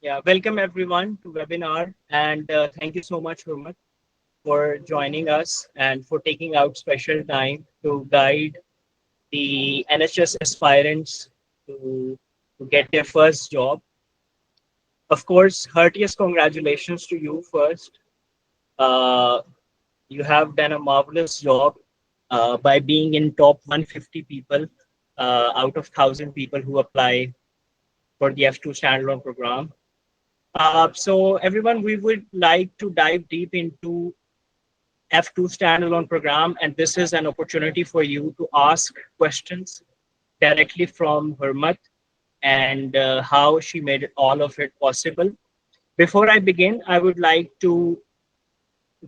Yeah, welcome everyone to webinar, and thank you so much, Hurmat, for joining us and for taking out special time to guide the NHS aspirants to get their first job. Of course, heartiest congratulations to you first. Uh, you have done a marvelous job by being in top 150 people out of 1,000 people who apply for the F2 standalone program. So everyone, we would like to dive deep into F2 standalone program, and this is an opportunity for you to ask questions directly from Hurmat and how she made all of it possible. Before I begin, I would like to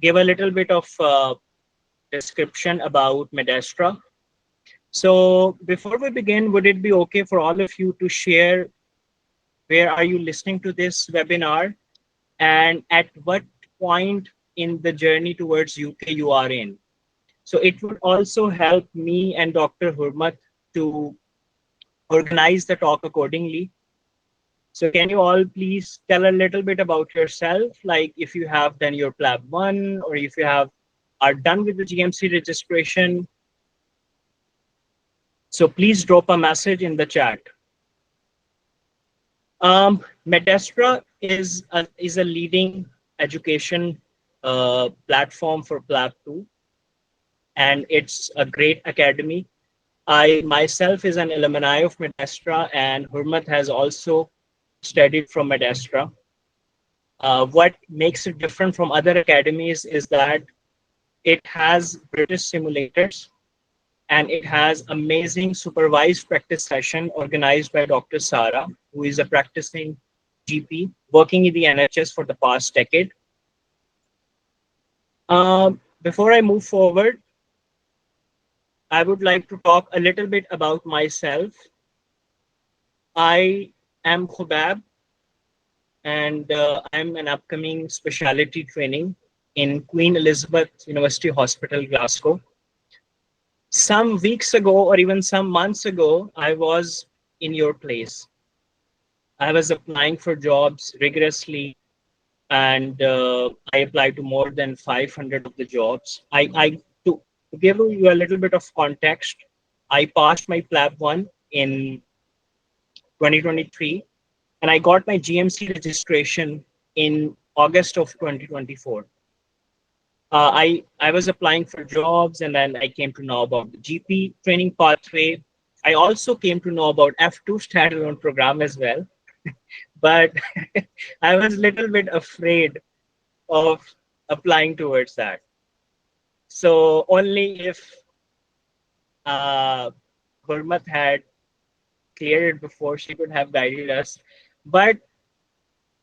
give a little bit of description about Medestra. So before we begin, would it be okay for all of you to share where are you listening to this webinar and at what point in the journey towards UK you are in? So it would also help me and Dr. Hurmat to organize the talk accordingly. So can you all please tell a little bit about yourself, like if you have done your PLAB 1 or if you are done with the GMC registration. So please drop a message in the chat. Medestra is a leading education platform for PLAB 2, and it's a great academy. I myself is an alumni of Medestra, and Hurmat has also studied from Medestra. What makes it different from other academies is that it has British simulators, and it has amazing supervised practice session organized by Dr. Sara, who is a practicing GP working in the NHS for the past decade. Before I move forward, I would like to talk a little bit about myself. I am Khubab, and I'm an upcoming specialty training in Queen Elizabeth University Hospital, Glasgow. Some weeks ago or even some months ago, I was in your place. I was applying for jobs rigorously, and I applied to more than 500 of the jobs. To give you a little bit of context, I passed my PLAB 1 in 2023, and I got my GMC registration in August of 2024. I was applying for jobs, and then I came to know about the GP training pathway. I also came to know about F2 standalone program as well, but I was a little bit afraid of applying towards that. So only if Hurmat had cleared it before, she could have guided us. But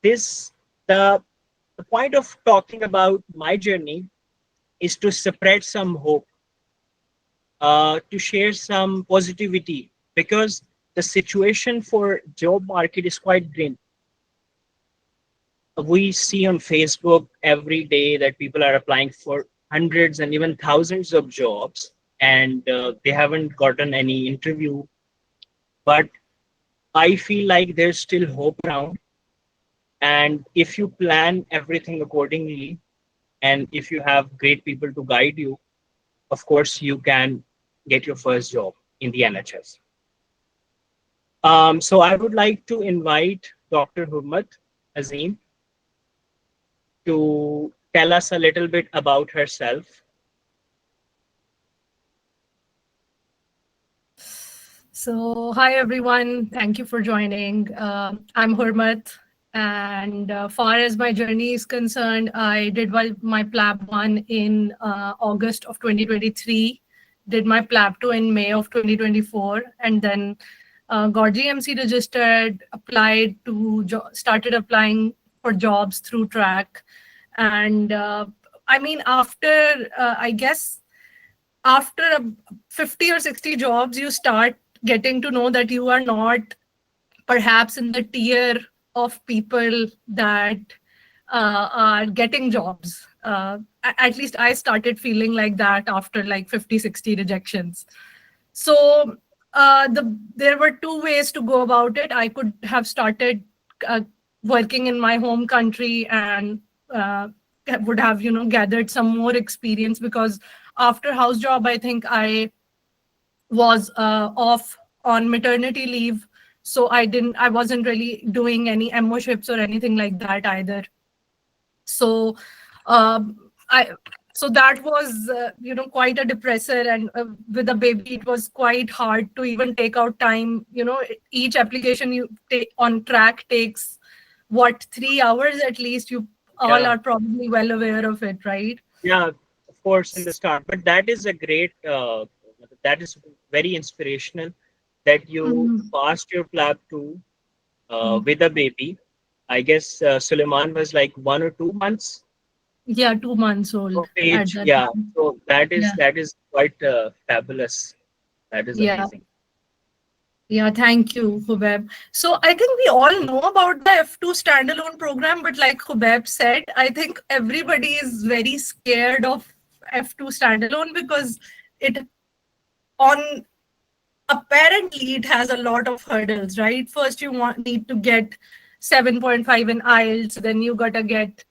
the point of talking about my journey is to spread some hope, to share some positivity, because the situation for job market is quite grim. We see on Facebook every day that people are applying for hundreds and even thousands of jobs, and they haven't gotten any interview. But I feel like there's still hope around. And if you plan everything accordingly, and if you have great people to guide you, of course, you can get your first job in the NHS. So I would like to invite Dr. Hurmat Azeem to tell us a little bit about herself. So, hi everyone. Thank you for joining. I'm Hurmat, and far as my journey is concerned, I did my PLAB 1 in August of 2023, did my PLAB 2 in May of 2024, and then got GMC registered, started applying for jobs through track. And I mean, after, I guess, after 50 or 60 jobs, you start getting to know that you are not perhaps in the tier of people that are getting jobs. At least I started feeling like that after like 50, 60 rejections. So there were two ways to go about it. I could have started working in my home country and would have, gathered some more experience, because after house job, I think I was off on maternity leave. So I wasn't really doing any MO-ships or anything like that either. So I so that was quite a depressor, and with a baby it was quite hard to even take out time. Each application you take on track takes what, 3 hours at least. You all Yeah, are probably well aware of it, right? yeah, of course, in the start. But that is a great, that is very inspirational that you Mhm. passed your PLAB 2 Mhm. with a baby. I guess Suleiman was like 1 or 2 months Yeah, 2 months of old at age. that Yeah, time. so that is Yeah, that is quite fabulous. That is yeah. amazing. Yeah, thank you, Hubeb. So I think we all know about the F2 standalone program, but like Hubeb said, I think everybody is very scared of F2 standalone because it on apparently it has a lot of hurdles, right? First, need to get 7.5 in IELTS, then you gotta get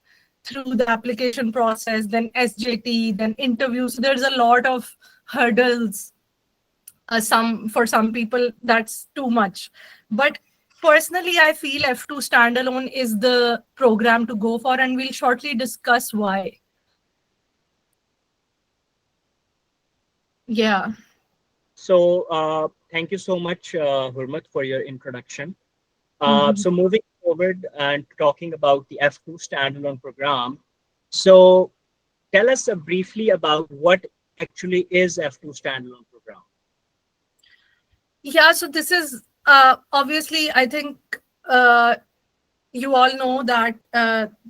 through the application process, then SJT, then interviews. So there's a lot of hurdles. Some people that's too much, but personally I feel F2 standalone is the program to go for, and we'll shortly discuss why. Yeah. So thank you so much, Hurmat, for your introduction. Mhm. So moving forward and talking about the F2 standalone program. So tell us briefly about what actually is F2 standalone program. Yeah, so this is obviously, I think you all know that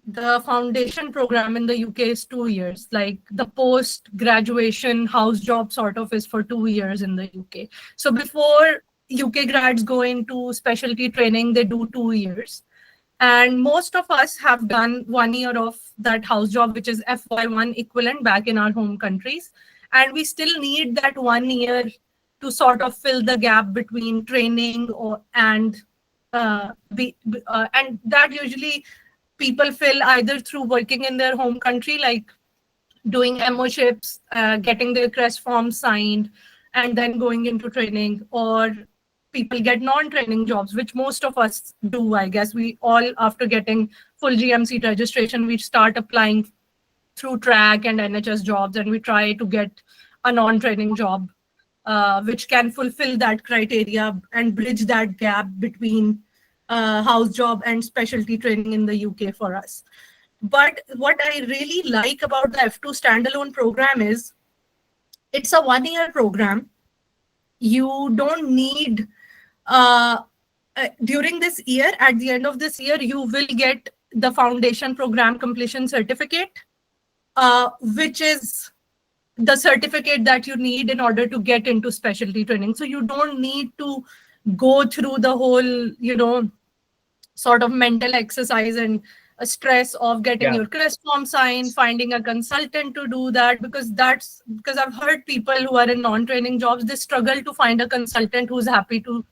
the foundation program in the UK is 2 years. Like the post graduation house job sort of is for 2 years in the UK. So before UK grads go into specialty training, they do 2 years. And most of us have done 1 year of that house job, which is FY1 equivalent back in our home countries. And we still need that 1 year to sort of fill the gap between training and that usually people fill either through working in their home country, like doing MO-ships, getting their crest forms signed, and then going into training, or people get non-training jobs, which most of us do, I guess. We all, after getting full GMC registration, we start applying through track and NHS jobs, and we try to get a non-training job, which can fulfill that criteria and bridge that gap between house job and specialty training in the UK for us. But what I really like about the F2 standalone program is it's a 1 year program. You don't need, uh, during this year, at the end of this year, you will get the foundation program completion certificate, which is the certificate that you need in order to get into specialty training. So you don't need to go through the whole, sort of mental exercise and a stress of getting Yeah, your crest form signed, finding a consultant to do that, because I've heard people who are in non-training jobs, they struggle to find a consultant who's happy to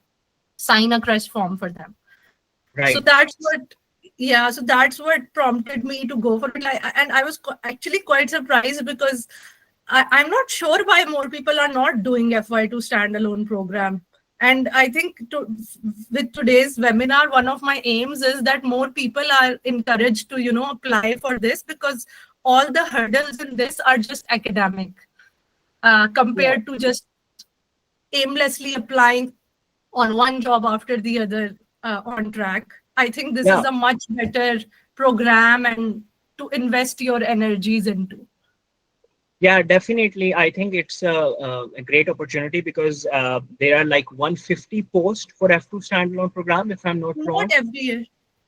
sign a crest form for them. So right. that's what, yeah, so that's what prompted me to go for it. And I was actually quite surprised because I'm not sure why more people are not doing FY2 standalone program. And I think with today's webinar, one of my aims is that more people are encouraged to, apply for this, because all the hurdles in this are just academic, Yeah, compared to just aimlessly applying on one job after the other on track. I think this yeah, is a much better program and to invest your energies into. yeah. Definitely, I think it's a great opportunity because there are like 150 posts for F2 standalone program, if I'm not Not wrong. every year.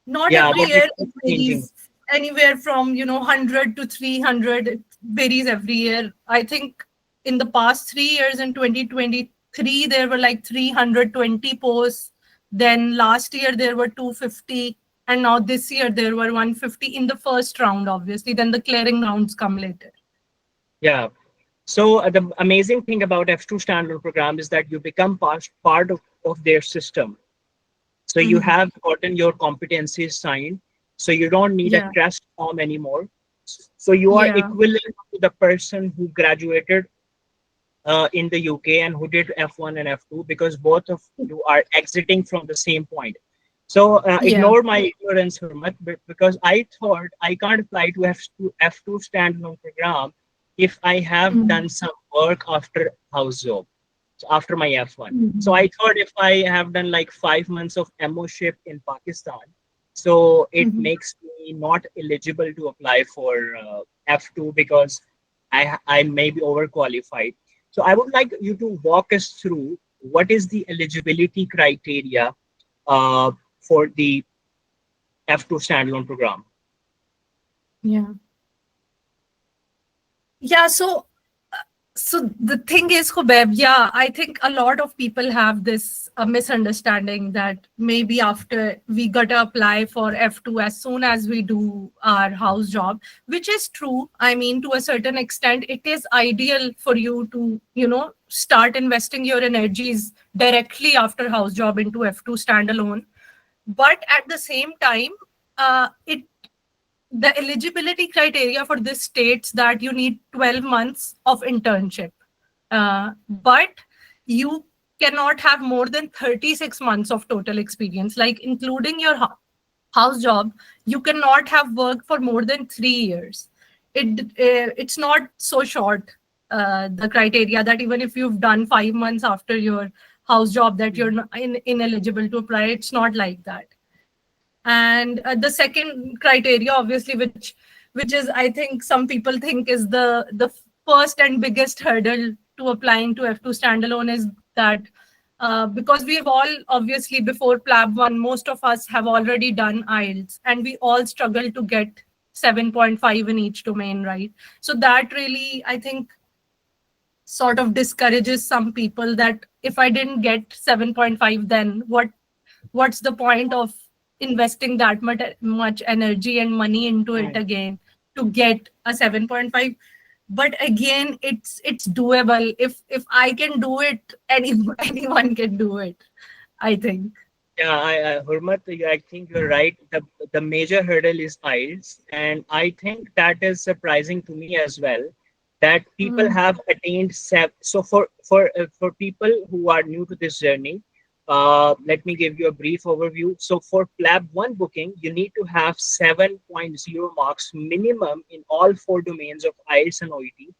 Not Yeah, every but it year. It keeps changing. varies anywhere from 100 to 300. It varies every year. I think in the past 3 years, in 2023, there were like 320 posts. Then last year there were 250, and now this year there were 150 in the first round. Obviously, then the clearing rounds come later. Yeah. So the amazing thing about F2 standalone program is that you become part of their system. So you have gotten your competencies signed. So you don't need a Yeah. trust form anymore. So you are Yeah. equivalent to the person who graduated in the UK and who did F1 and F2, because both of you are exiting from the same point. So Yeah. ignore my ignorance, Hurmat, because I thought I can't apply to F2 standalone program if I have Mm. done some work after house job, so after my F1. So Mhm. I thought if I have done like 5 months of MO-ship in Pakistan, so it Mhm. makes me not eligible to apply for F2 because I may be overqualified. So I would like you to walk us through what is the eligibility criteria uh, for the F2 standalone program. Yeah. Yeah. So the thing is, Khubeb, yeah, I think a lot of people have this misunderstanding that maybe after we gotta apply for F2 as soon as we do our house job, which is true. I mean, to a certain extent, it is ideal for you to, start investing your energies directly after house job into F2 standalone. But at the same time, it the eligibility criteria for this states that you need 12 months of internship, but you cannot have more than 36 months of total experience, like including your house job. You cannot have worked for more than 3 years. It's not so short, the criteria, that even if you've done 5 months after your house job, that you're not ineligible to apply. It's not like that. And the second criteria, obviously, which is, I think, some people think is the first and biggest hurdle to applying to F2 standalone, is that because we've all, obviously, before PLAB 1, most of us have already done IELTS, and we all struggle to get 7.5 in each domain, right? So that really, I think, sort of discourages some people, that if I didn't get 7.5, then what's the point of investing that much energy and money into it Mm. again to get a 7.5? But again, it's doable. If I can do it, anyone can do it, I think. Yeah, Hurmat, I think you're right. The major hurdle is IELTS, and I think that is surprising to me as well. That people Mm. have attained so for people who are new to this journey, let me give you a brief overview. So for PLAB 1 booking, you need to have 7.0 marks minimum in all four domains of IELTS and OET,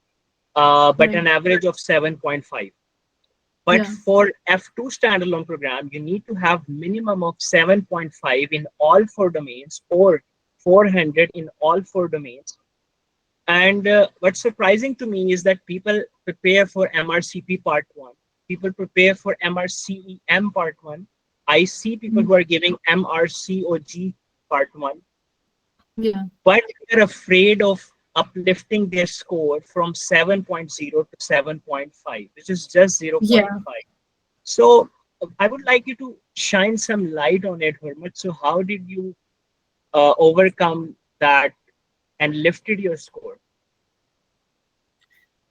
but Right. an average of 7.5. But Yeah. for F2 standalone program, you need to have minimum of 7.5 in all four domains or 400 in all four domains. And what's surprising to me is that people prepare for MRCP Part 1. People prepare for MRCEM Part 1. I see people Mm. who are giving MRCOG Part 1, Yeah. but they're afraid of uplifting their score from 7.0 to 7.5, which is just Yeah. 0.5. So I would like you to shine some light on it, Hurmat. So how did you overcome that and lifted your score?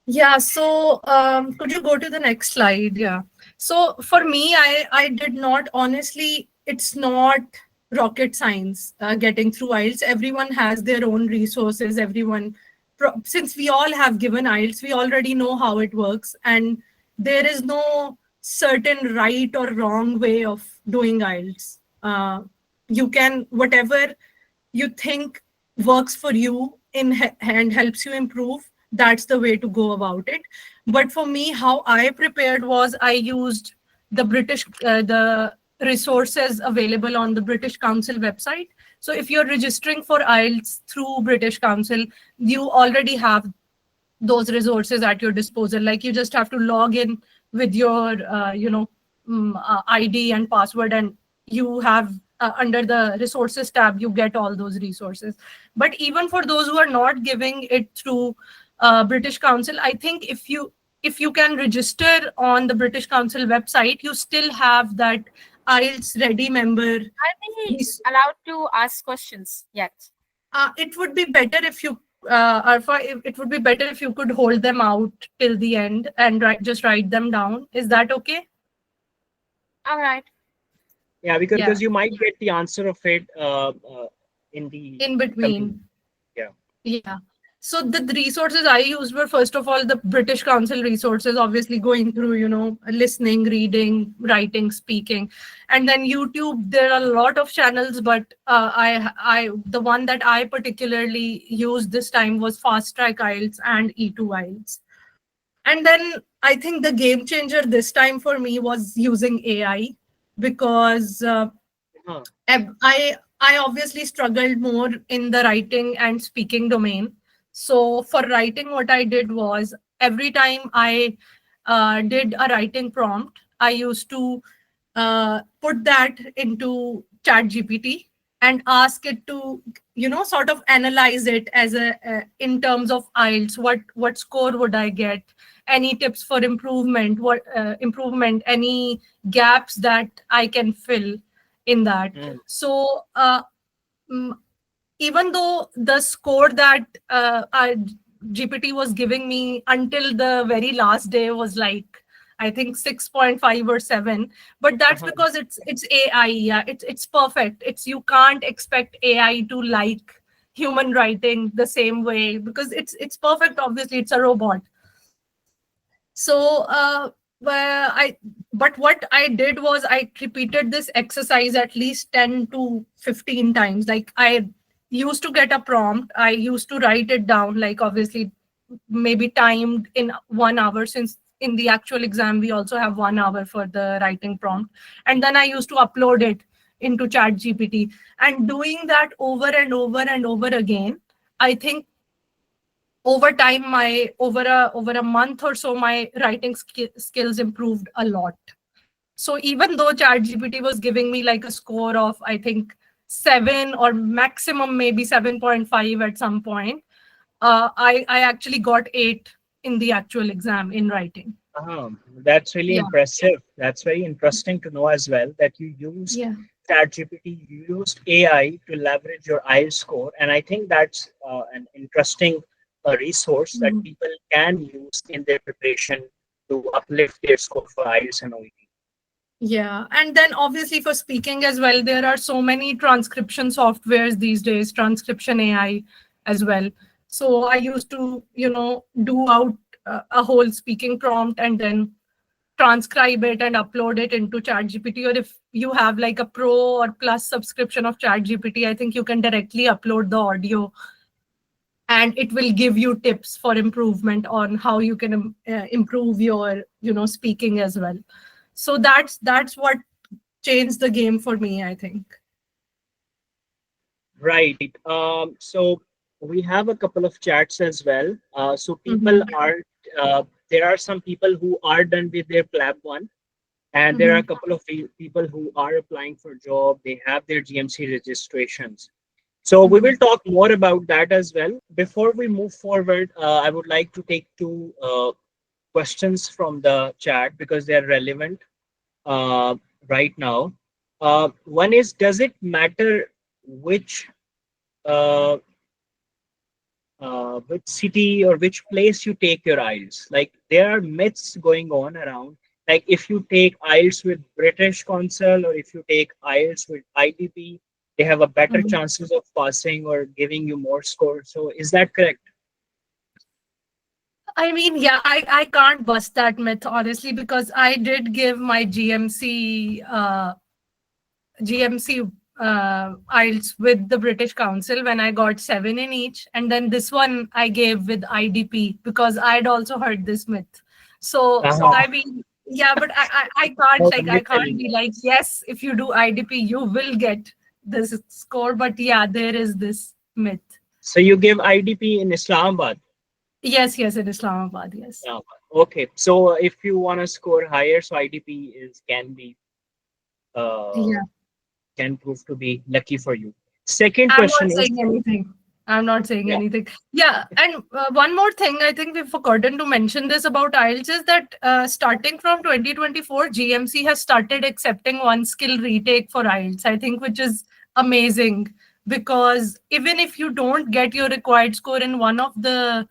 Yeah, so could you go to the next slide? Yeah. So for me, I did not, honestly, it's not rocket science getting through IELTS. Everyone has their own resources. Since we all have given IELTS, we already know how it works, and there is no certain right or wrong way of doing IELTS. You can, whatever you think works for you and helps you improve, that's the way to go about it. But for me, how I prepared was, I used the resources available on the British Council website. So if you're registering for IELTS through British Council, you already have those resources at your disposal. Like, you just have to log in with your ID and password, and you have, under the resources tab, you get all those resources. But even for those who are not giving it through British Council, I think if you can register on the British Council website, you still have that IELTS ready member. Are we allowed to ask questions yet? It would be better if you, Arfa, it would be better if you could hold them out till the end and just write them down. Is that okay? All right. Yeah, because Yeah, you might get the answer of it in the in computer. between. Yeah. Yeah. So the resources I used were, first of all, the British Council resources, obviously going through, listening, reading, writing, speaking. And then YouTube, there are a lot of channels, but the one that I particularly used this time was Fast Track IELTS and E2 IELTS. And then I think the game changer this time for me was using AI, because Uh-huh. I obviously struggled more in the writing and speaking domain. So for writing, what I did was, every time I did a writing prompt, I used to put that into Chat GPT and ask it to, sort of analyze it as in terms of IELTS. What score would I get? Any tips for improvement? What improvement? Any gaps that I can fill in that? Mm. So mm, even though the score that GPT was giving me until the very last day was like, I think 6.5 or 7, but that's Uh-huh. because it's AI. Yeah, it's perfect. You can't expect AI to like human writing the same way, because it's perfect. Obviously, it's a robot. So well, but what I did was, I repeated this exercise at least 10 to 15 times. Like, I used to get a prompt, I used to write it down, like, obviously maybe timed in 1 hour, since in the actual exam we also have 1 hour for the writing prompt. And then I used to upload it into Chat GPT, and doing that over and over and over again, I think over time, my over a month or so, my writing skills improved a lot. So even though ChatGPT was giving me like a score of, I think, 7 or maximum maybe 7.5 at some point, I actually got 8 in the actual exam in writing. That's really Yeah. impressive. That's very interesting to know as well, that you used Yeah. ChatGPT, you used AI to leverage your IELTS score, and I think that's an interesting resource that Mhm. people can use in their preparation to uplift their score for IELTS and OET. Yeah. And then obviously for speaking as well, there are so many transcription softwares these days, transcription AI as well. So I used to, do out a whole speaking prompt and then transcribe it and upload it into ChatGPT. Or if you have like a pro or plus subscription of ChatGPT, I think you can directly upload the audio and it will give you tips for improvement on how you can improve your, speaking as well. So that's what changed the game for me, I think. Right. So we have a couple of chats as well. So people Mhm. are there are some people who are done with their PLAB one, and there are a Mhm. couple of people who are applying for job. They have their GMC registrations. So we will Mhm. talk more about that as well. Before we move forward, I would like to take two questions from the chat because they are relevant uh, right now. One is, does it matter which uh, which city or which place you take your IELTS? Like, there are myths going on around. Like, if you take IELTS with British Council or if you take IELTS with IDP, they have a better Mhm. chances of passing or giving you more score. So is that correct? I mean, yeah, I can't bust that myth, honestly, because I did give my GMC IELTS with the British Council when I got 7 in each, and then this one I gave with IDP because I'd also heard this myth. So Uh-huh. I mean, yeah, but I can't, No, the like, I myth can't be anymore. like, yes, if you do IDP you will get this score. But yeah, there is this myth. So you give IDP in Islamabad. Yes, yes, in Islamabad, yes. Islamabad. Okay. So if you want to score higher, so IDP is uh, Yeah. can prove to be lucky for you. Second I'm question not is, saying anything. I'm not saying yeah. anything. Yeah, and one more thing, I think we've forgotten to mention this about IELTS is that starting from 2024, GMC has started accepting one skill retake for IELTS, I think, which is amazing, because even if you don't get your required score in one of the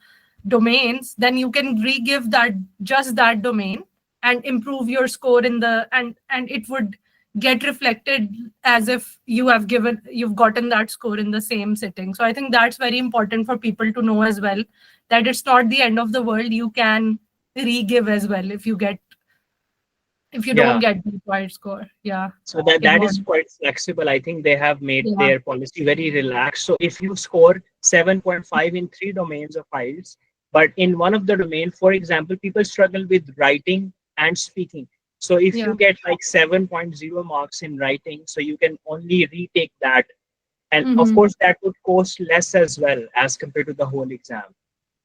domains, then you can re-give that, just that domain, and improve your score in the, and it would get reflected as if you've gotten that score in the same sitting. So I think that's very important for people to know as well, that it's not the end of the world. You can re-give as well if you don't Yeah. get the required score. Yeah. So that is Involved. quite flexible. I think they have made Yeah. their policy very relaxed. So if you score 7.5 in 3 domains of IELTS, but in one of the domain, for example, people struggle with writing and speaking. So if Yeah. you get like 7.0 marks in writing, so you can only retake that. And of Mm-hmm. course, that would cost less as well as compared to the whole exam.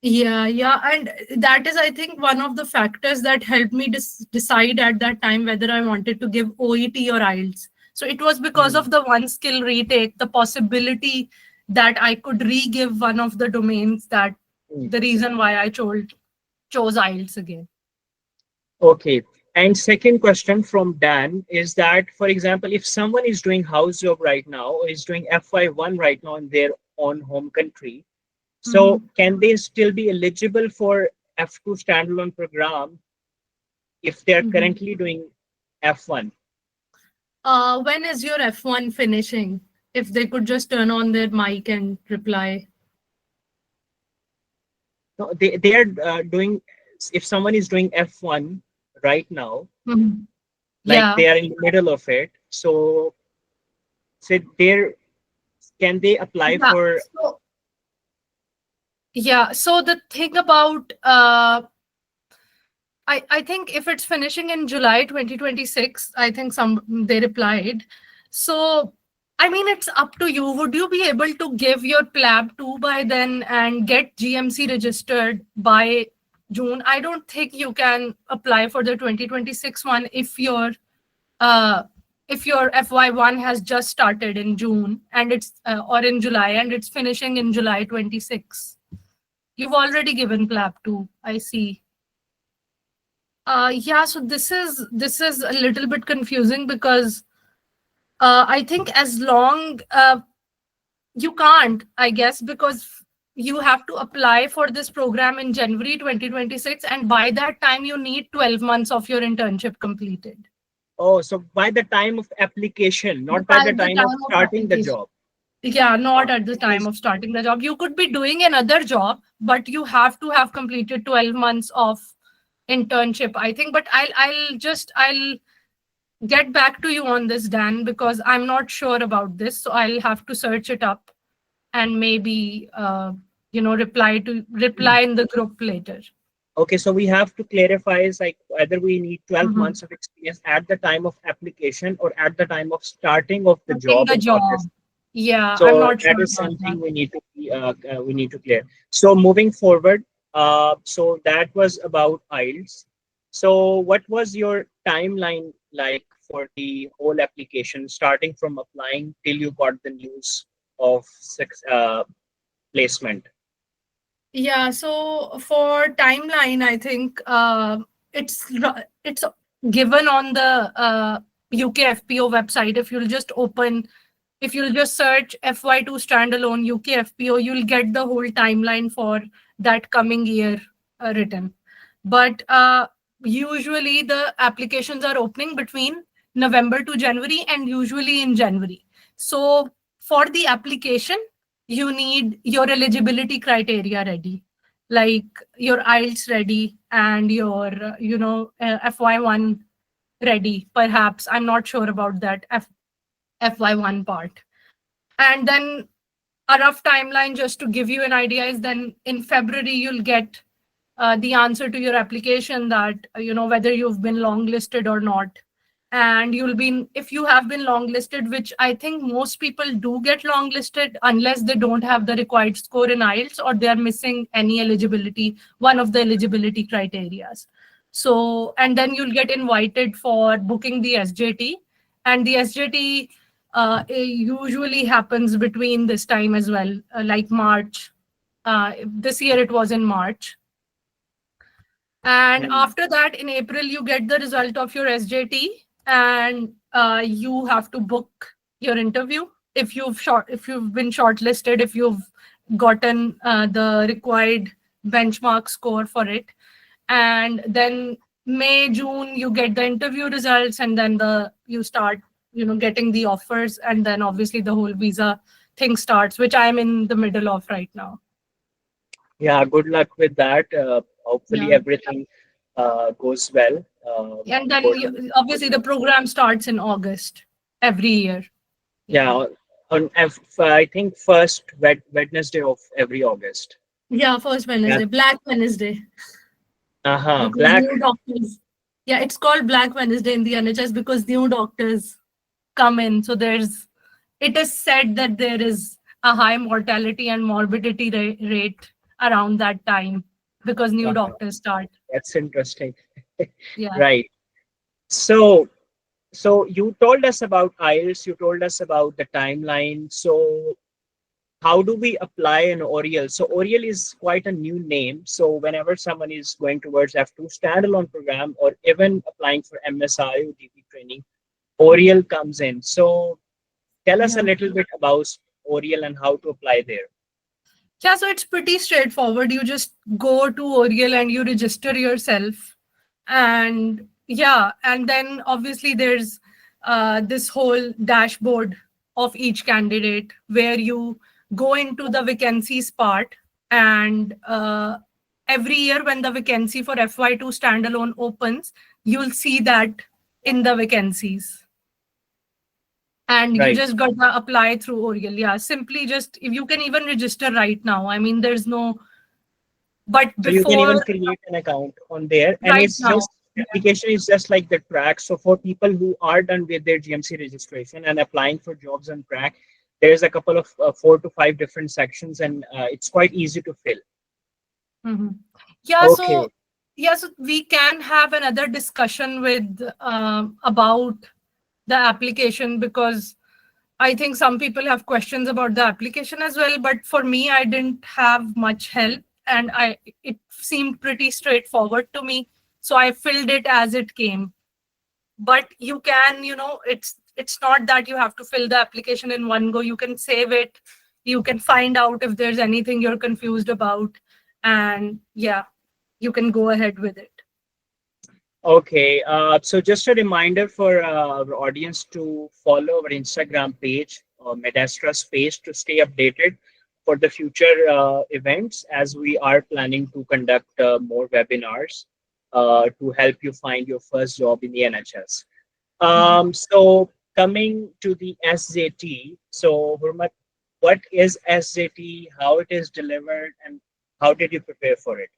Yeah. And that is, I think, one of the factors that helped me decide at that time whether I wanted to give OET or IELTS. So it was because Hmm. of the one skill retake, the possibility that I could re-give one of the domains, that Hmm. the reason why I chose IELTS again. Okay. And second question from Dan is that, for example, if someone is doing house job right now or is doing FY1 right now in their own home country, so Mhm. can they still be eligible for F2 standalone program if they're Mhm. currently doing F1? When is your F1 finishing? If they could just turn on their mic and reply. No, they are doing, if someone is doing F1 right now, Mhm. like Yeah. they are in the middle of it, so they're, can they apply Yeah. for? So the thing about I think if it's finishing in July 2026, I think they replied. So I mean, it's up to you. Would you be able to give your PLAB 2 by then and get GMC registered by June? I don't think you can apply for the 2026 one uh if your FY1 has just started in June and it's or in July and it's finishing in July 26. You've already given PLAB 2, I see. Yeah, so this is a little bit confusing because I think as long you can't, I guess, because you have to apply for this program in January 2026, and by that time you need 12 months of your internship completed. Oh, so by the time of application, not by By the the time of time of starting the application. job. Yeah, not at the time Because of starting the job. You could be doing another job, but you have to have completed 12 months of internship, I think. But I'll get back to you on this, Dan, because I'm not sure about this. So I'll have to search it up and maybe reply in the group later. okay, so we have to clarify is like whether we need 12 Mhm. months of experience at the time of application or at the time of starting of the Starting job the in order. job. Yeah, I'm So not that sure is about that. something we need to clear. So moving forward, so that was about IELTS. So what was your timeline like for the whole application, starting from applying till you got the news of placement? Yeah, so for timeline, I think it's given on the UK FPO website. If you'll just search FY2 standalone UK FPO, you'll get the whole timeline for that coming year written. But usually the applications are opening between November to January and usually in January. So for the application, you need your eligibility criteria ready, like your IELTS ready and your FY1 ready. Perhaps I'm not sure about that FY1 part. And then a rough timeline, just to give you an idea, is then in February you'll get the answer to your application, that whether you've been longlisted or not. And if you have been longlisted, which I think most people do get longlisted unless they don't have the required score in IELTS or they are missing any eligibility, one of the eligibility criterias. So, and then you'll get invited for booking the SJT, and the SJT it usually happens between this time as well, like March. This year it was in March. And Hmm. after that, in April, you get the result of your SJT, and you have to book your interview. If you've been shortlisted, if you've gotten the required benchmark score for it, and then May, June, you get the interview results, and then you start getting the offers, and then obviously the whole visa thing starts, which I'm in the middle of right now. Yeah, good luck with that. Hopefully Yeah. everything goes well. And then For, obviously the program starts in August every year. yeah, I think first Wednesday of every August. Yeah, first Yeah. Wednesday, Black Wednesday, Uh-huh. because Black. new doctors. Yeah, it's called Black Wednesday in the NHS because new doctors come in. So it is said that there is a high mortality and morbidity rate around that time because new Uh-huh. doctors start. That's interesting. Yeah. Right. So, so you told us about IELTS, you told us about the timeline. So how do we apply an Oriel? So Oriel is quite a new name. So whenever someone is going towards F2 standalone program or even applying for MSI or DP training, Oriel comes in. So tell us a Yeah. little bit about Oriel and how to apply there. Yeah, so it's pretty straightforward. You just go to Oriel and you register yourself. And yeah, and then obviously there's this whole dashboard of each candidate where you go into the vacancies part. And every year when the vacancy for FY2 standalone opens, you'll see that in the vacancies. And you Right. just gotta apply through Oriel. Yeah, simply just, if you can even register right now. I mean, there's no, but So you can even before, create an account on there, and right it's now. just application is just like the track. So for people who are done with their GMC registration and applying for jobs on track, there's a couple of 4 to 5 different sections, and it's quite easy to fill. Mhm. Yeah, Okay. so we can have another discussion with about the application, because I think some people have questions about the application as well. But for me, I didn't have much help, and it seemed pretty straightforward to me. So I filled it as it came. But you can, it's not that you have to fill the application in one go. You can save it. You can find out if there's anything you're confused about, and yeah, you can go ahead with it. Okay, so just a reminder for our audience to follow our Instagram page, Medestra's page, to stay updated for the future events, as we are planning to conduct more webinars to help you find your first job in the NHS. So coming to the SJT, so Hurmat, what is SJT, how it is delivered, and how did you prepare for it?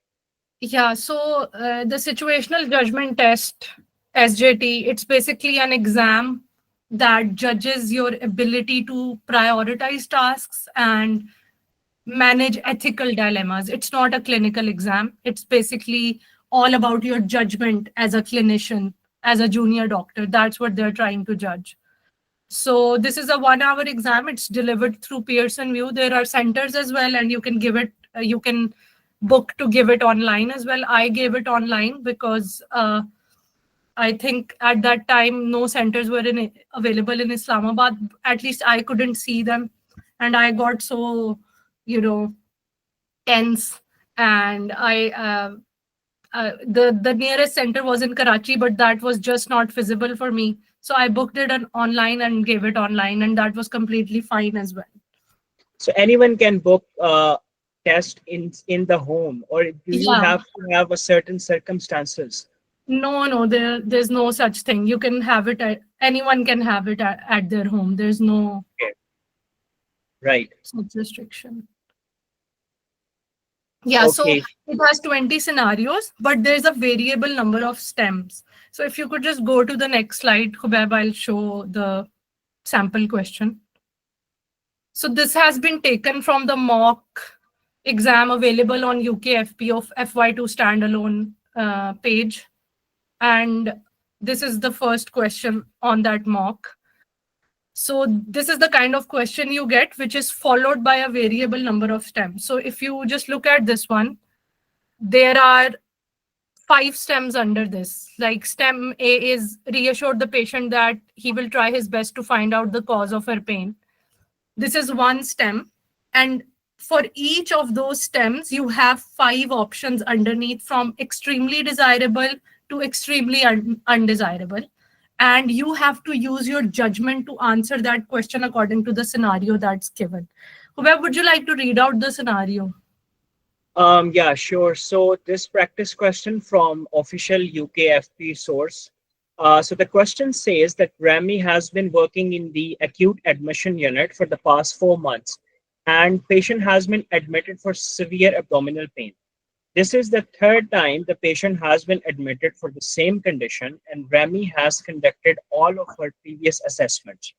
Yeah, so the situational judgment test, SJT, it's basically an exam that judges your ability to prioritize tasks and manage ethical dilemmas. It's not a clinical exam. It's basically all about your judgment as a clinician, as a junior doctor. That's what they're trying to judge. So this is a 1 hour exam. It's delivered through Pearson View. There are centers as well, and you can give it, you can book to give it online as well. I gave it online because I think at that time no centers were available in Islamabad. At least I couldn't see them, and I got so, you know, tense. And the nearest center was in Karachi, but that was just not feasible for me. So I booked it online and gave it online, and that was completely fine as well. So anyone can book test in the home, or do you Yeah. have to have a certain circumstances? No, there's no such thing. You can have it anyone can have it at their home. There's no Okay. Right. such restriction. Yeah, so Okay. it has 20 scenarios, but there's a variable number of stems. So if you could just go to the next slide, Hubab, I'll show the sample question. So this has been taken from the mock exam available on UKFP of FY2 standalone page. And this is the first question on that mock. So this is the kind of question you get, which is followed by a variable number of stems. So if you just look at this one, there are 5 stems under this. Like stem A is reassure the patient that he will try his best to find out the cause of her pain. This is one stem. And for each of those stems, you have 5 options underneath, from extremely desirable to extremely undesirable. and you have to use your judgment to answer that question according to the scenario that's given. Where would you like to read out the scenario? Yeah, sure. So this practice question from official UKFP source. So the question says that Rami has been working in the acute admission unit for the past 4 months, and patient has been admitted for severe abdominal pain. This is the third time the patient has been admitted for the same condition, and Rami has conducted all of her previous assessments.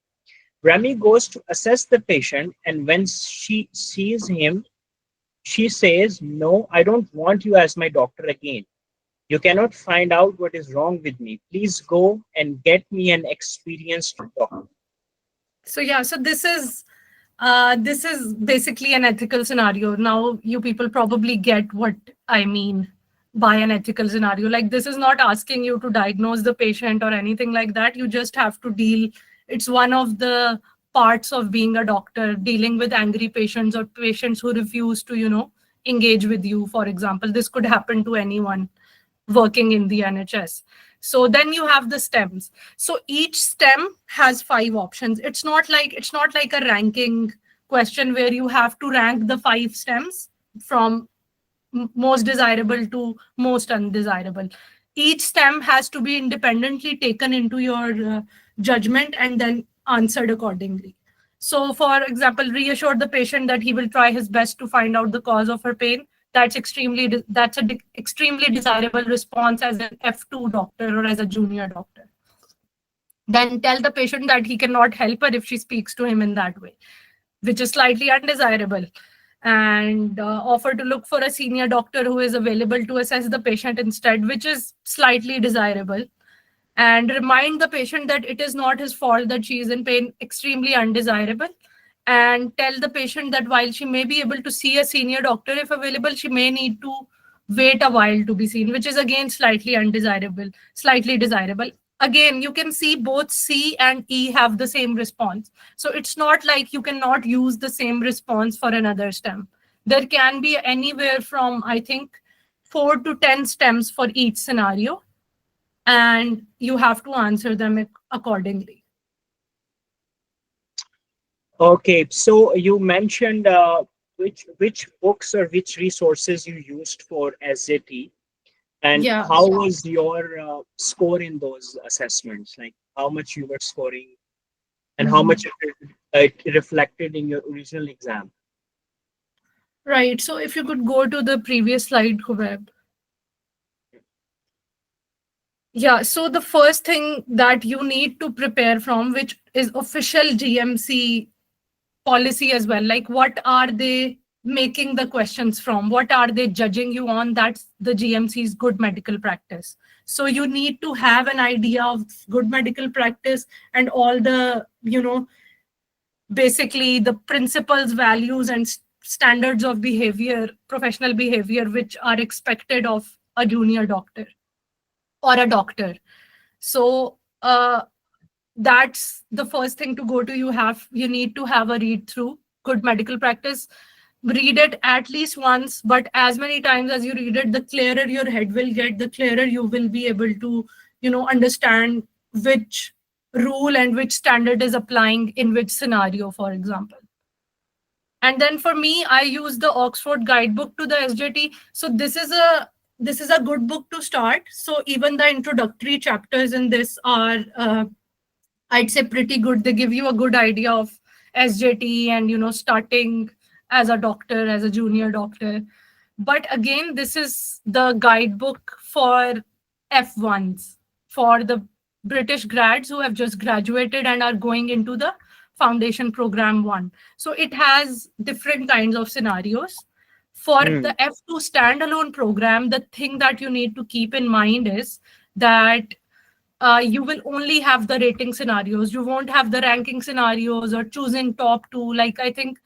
Rami goes to assess the patient, and when she sees him, she says, "No, I don't want you as my doctor again. You cannot find out what is wrong with me. Please go and get me an experienced doctor." So yeah, so this is basically an ethical scenario. Now you people probably get what I mean by an ethical scenario. Like, this is not asking you to diagnose the patient or anything like that. You just have to deal. It's one of the parts of being a doctor, dealing with angry patients or patients who refuse to, engage with you. For example, this could happen to anyone working in the NHS. So then you have the stems. So each stem has 5 options. It's not like a ranking question where you have to rank the 5 stems from most desirable to most undesirable. Each stem has to be independently taken into your judgment and then answered accordingly. So, for example, reassure the patient that he will try his best to find out the cause of her pain. That's extremely desirable response as an F2 doctor or as a junior doctor. Then tell the patient that he cannot help her if she speaks to him in that way, which is slightly undesirable. And offer to look for a senior doctor who is available to assess the patient instead, which is slightly desirable. And remind the patient that it is not his fault that she is in pain, extremely undesirable. And tell the patient that while she may be able to see a senior doctor if available, she may need to wait a while to be seen, which is again slightly undesirable, slightly desirable. Again, you can see both C and E have the same response. So it's not like you cannot use the same response for another stem. There can be anywhere from, I think, 4 to 10 stems for each scenario, and you have to answer them accordingly. Okay, so you mentioned which books or which resources you used for SAT, and Yeah. how was your score in those assessments? Like how much you were scoring, and how much it reflected in your original exam? Right. So if you could go to the previous slide, Hubeb. Yeah, so the first thing that you need to prepare from, which is official GMC policy as well, like what are they making the questions from? What are they judging you on? That's the GMC's good medical practice. So you need to have an idea of good medical practice and all the, basically the principles, values, and standards of behavior, professional behavior, which are expected of a junior doctor or a doctor. So that's the first thing to go to. You need to have a read through good medical practice. Read it at least once, but as many times as you read it, the clearer your head will get, the clearer you will be able to, understand which rule and which standard is applying in which scenario, for example. And then for me, I use the Oxford guidebook to the SJT. So this is a good book to start. So even the introductory chapters in this are, I'd say, pretty good. They give you a good idea of SJT and, starting as a doctor, as a junior doctor. But again, this is the guidebook for F1s, for the British grads who have just graduated and are going into the foundation program 1. So it has different kinds of scenarios. For the F2 standalone program, the thing that you need to keep in mind is that you will only have the rating scenarios. You won't have the ranking scenarios or choosing top 2. Like, I think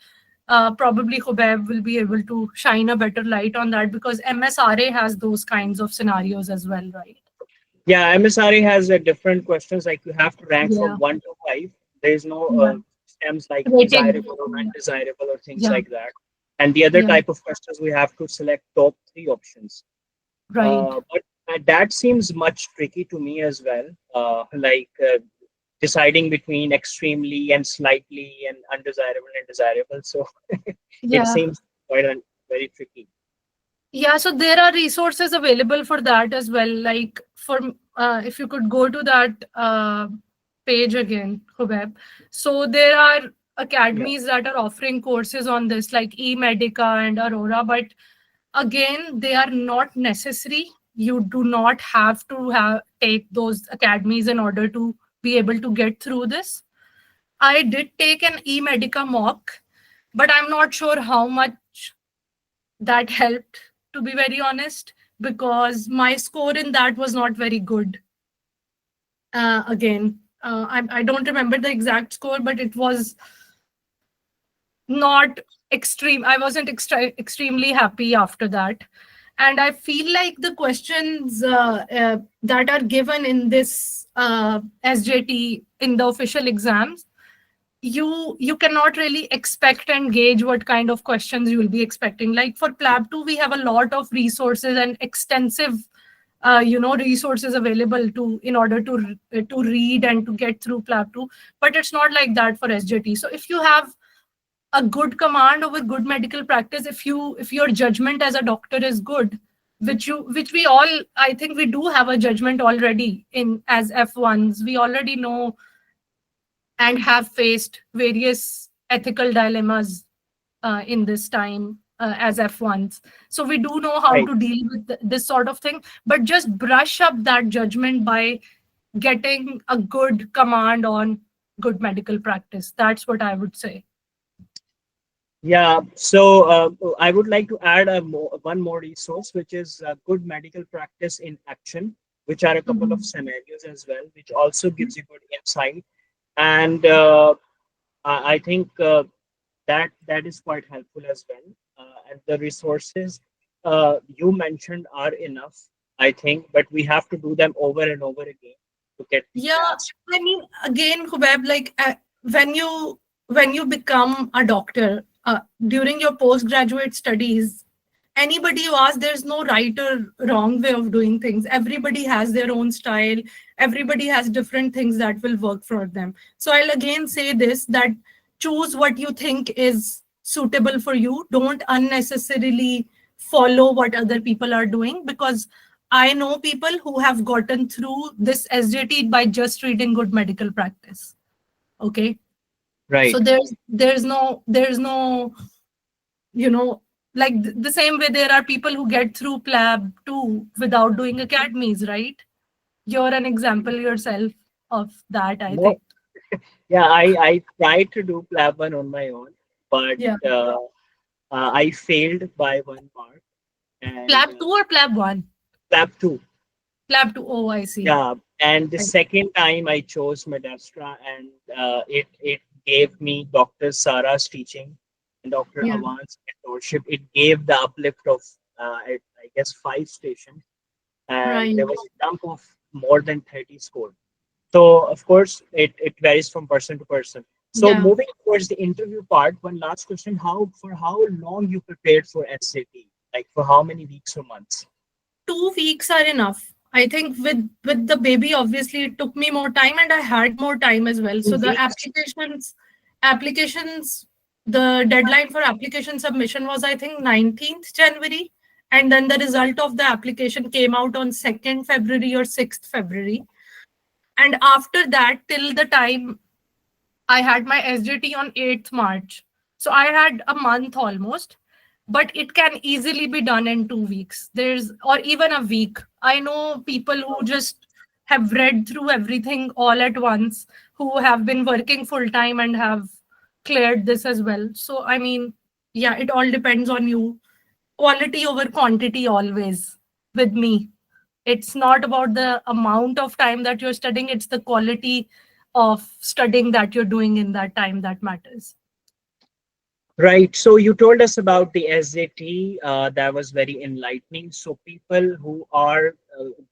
probably Hubeb will be able to shine a better light on that, because MSRA has those kinds of scenarios as well, right? Yeah, MSRA has different questions, like you have to rank from 1 to 5. There is no stems like Rating. desirable or undesirable or things Yeah. like that. And the other type of questions, we have to select top 3 options. Right. But That seems much tricky to me as well. Deciding between extremely and slightly and undesirable and desirable. So it Yeah. seems quite very tricky. Yeah, so there are resources available for that as well. Like for if you could go to that page again, Hubeb. So there are Yeah. academies that are offering courses on this, like eMedica and Aurora, but again, they are not necessary. You do not have to take those academies in order to be able to get through this. I did take an eMedica mock, but I'm not sure how much that helped, to be very honest, because my score in that was not very good. Again, I don't remember the exact score, but it was not extreme. I wasn't extremely happy after that. And I feel like the questions that are given in this SJT in the official exams, you cannot really expect and gauge what kind of questions you will be expecting. Like for PLAB 2, we have a lot of resources and extensive resources available to in order to read and to get through PLAB 2, but it's not like that for SJT. So if you have a good command over good medical practice, if your judgment as a doctor is good, which we all, I think we do have a judgment already in as F1s. We already know and have faced various ethical dilemmas in this time as F1s. So we do know how Right. to deal with this sort of thing, but just brush up that judgment by getting a good command on good medical practice. That's what I would say. Yeah, so I would like to add one more resource, which is good medical practice in action, which are a couple of Mhm. scenarios as well, which also gives you good insight. And I think that is quite helpful as well. And the resources you mentioned are enough, I think, but we have to do them over and over again to get the Yeah, grasp. I mean, again, Hubeb, like when you become a doctor during your postgraduate studies, anybody you ask, there's no right or wrong way of doing things. Everybody has their own style. Everybody has different things that will work for them. So I'll again say this, that choose what you think is suitable for you. Don't unnecessarily follow what other people are doing, because I know people who have gotten through this SJT by just reading good medical practice. Okay. So Right. there's no you know like the same way there are people who get through PLAB too without doing academies, right? You're an example yourself of that, I No, think. yeah, I tried to do PLAB 1 on my own, but Yeah. I failed by 1 mark, and PLAB 2 or PLAB 1? PLAB 2. PLAB 2. Oh, I see. Yeah, and the Right. second time I chose Medastra, and it gave me Dr. Sara's teaching and Dr. Yeah. Awan's mentorship. It gave the uplift of I guess 5 stations, and Right. there was a jump of more than 30 score. So of course it varies from person to person. So Yeah. moving towards the interview part, one last question: how long you prepared for SAT? Like for how many weeks or months? 2 weeks are enough. I think with the baby, obviously it took me more time and I had more time as well. So Two the weeks. applications, the deadline for application submission was, I think, 19th January. And then the result of the application came out on 2nd February or 6th February. And after that, till the time I had my SJT on 8th March. So I had a month almost, but it can easily be done in 2 weeks. Or even a week. I know people who just have read through everything all at once, who have been working full time and have cleared this as well. So, I mean, yeah, it all depends on you. Quality over quantity always with me. It's not about the amount of time that you're studying, it's the quality of studying that you're doing in that time that matters. Right. So you told us about the SAT. That was very enlightening. So people who are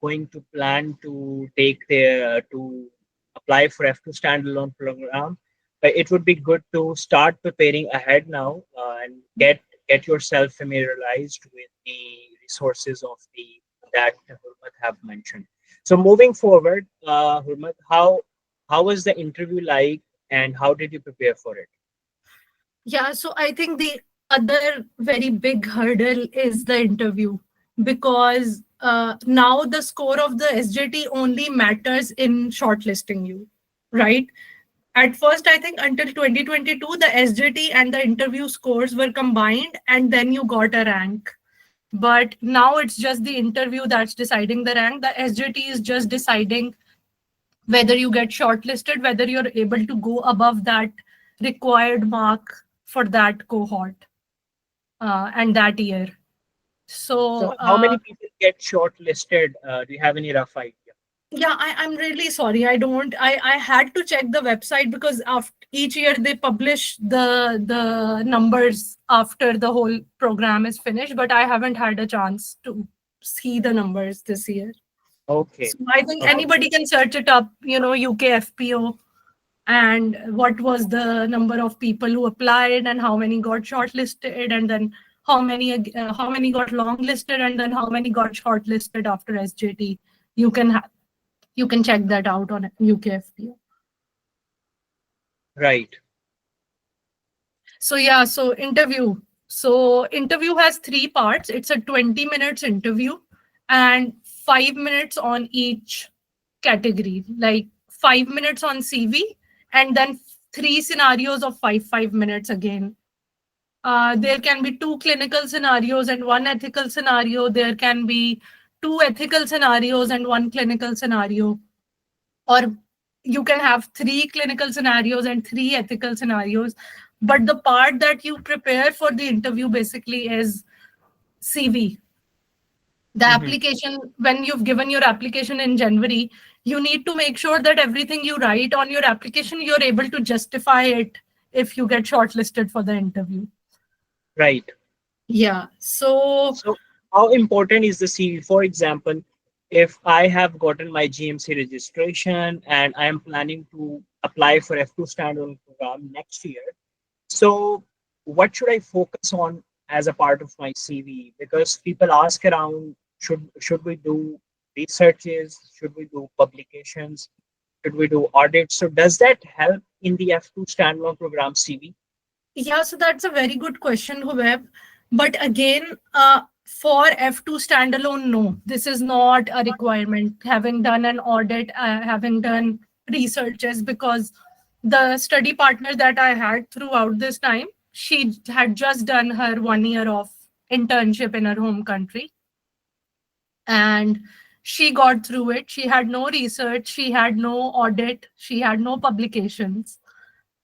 going to plan to take their to apply for F2 standalone program, it would be good to start preparing ahead now and get yourself familiarized with the resources of the that Hurmat have mentioned. So moving forward, Hurmat, how was the interview like, and how did you prepare for it? Yeah, so I think the other very big hurdle is the interview, because now the score of the SJT only matters in shortlisting you, right? At first, I think until 2022, the SJT and the interview scores were combined, and then you got a rank. But now it's just the interview that's deciding the rank. The SJT is just deciding whether you get shortlisted, whether you're able to go above that required mark for that cohort and that year. So So how many people get shortlisted? Do you have any rough idea? yeah, I'm really sorry. I don't. I had to check the website, because after each year they publish the numbers after the whole program is finished. But I haven't had a chance to see the numbers this year. Okay. So I think Okay. anybody can search it up. UK FPO, and what was the number of people who applied, and how many got shortlisted, and then how many got longlisted, and then how many got shortlisted after SJT. You can check that out on UKFPO. Right. So yeah, so interview. So interview has three parts. It's a 20 minutes interview and 5 minutes on each category, like 5 minutes on CV, and then three scenarios of 5 minutes again. There can be two clinical scenarios and one ethical scenario. There can be two ethical scenarios and one clinical scenario. Or you can have three clinical scenarios and three ethical scenarios. But the part that you prepare for the interview basically is CV. The Mhm. application, when you've given your application in January, you need to make sure that everything you write on your application, you're able to justify it if you get shortlisted for the interview. Right. Yeah. So So how important is the CV? For example, if I have gotten my GMC registration and I am planning to apply for F2 standalone program next year, so what should I focus on as a part of my CV? Because people ask around, should we do researches? Should we do publications? Should we do audits? So does that help in the F2 standalone program CV? yeah, so that's a very good question, Hubeb. But again, for F2 standalone, no, this is not a requirement. Having done an audit, having done researches, because the study partner that I had throughout this time, she had just done her 1 year of internship in her home country, and she got through it. She had no research, she had no audit, she had no publications,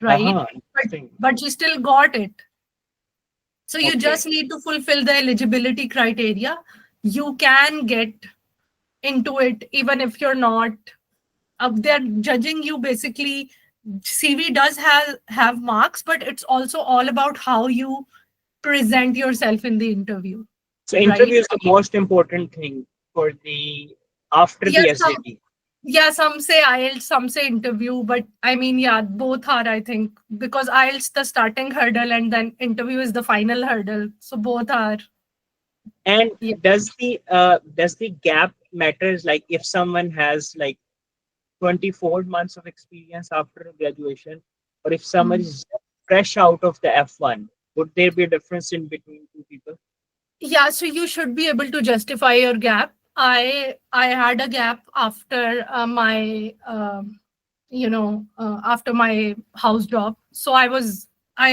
right? Uh-huh. But Interesting. but she still got it. So you Okay. just need to fulfill the eligibility criteria. You can get into it even if you're not. They're judging you basically. CV does have marks, but it's also all about how you present yourself in the interview, So right? interview is the most important thing for the after the Yes, SAT. some say IELTS, some say interview, but I mean, yeah, both are, I think, because IELTS the starting hurdle and then interview is the final hurdle. So both are. And Yeah. does the gap matters? Like if someone has like 24 months of experience after graduation, or if someone is fresh out of the F1, would there be a difference in between two people? Yeah, so you should be able to justify your gap. I had a gap after after my house job. So I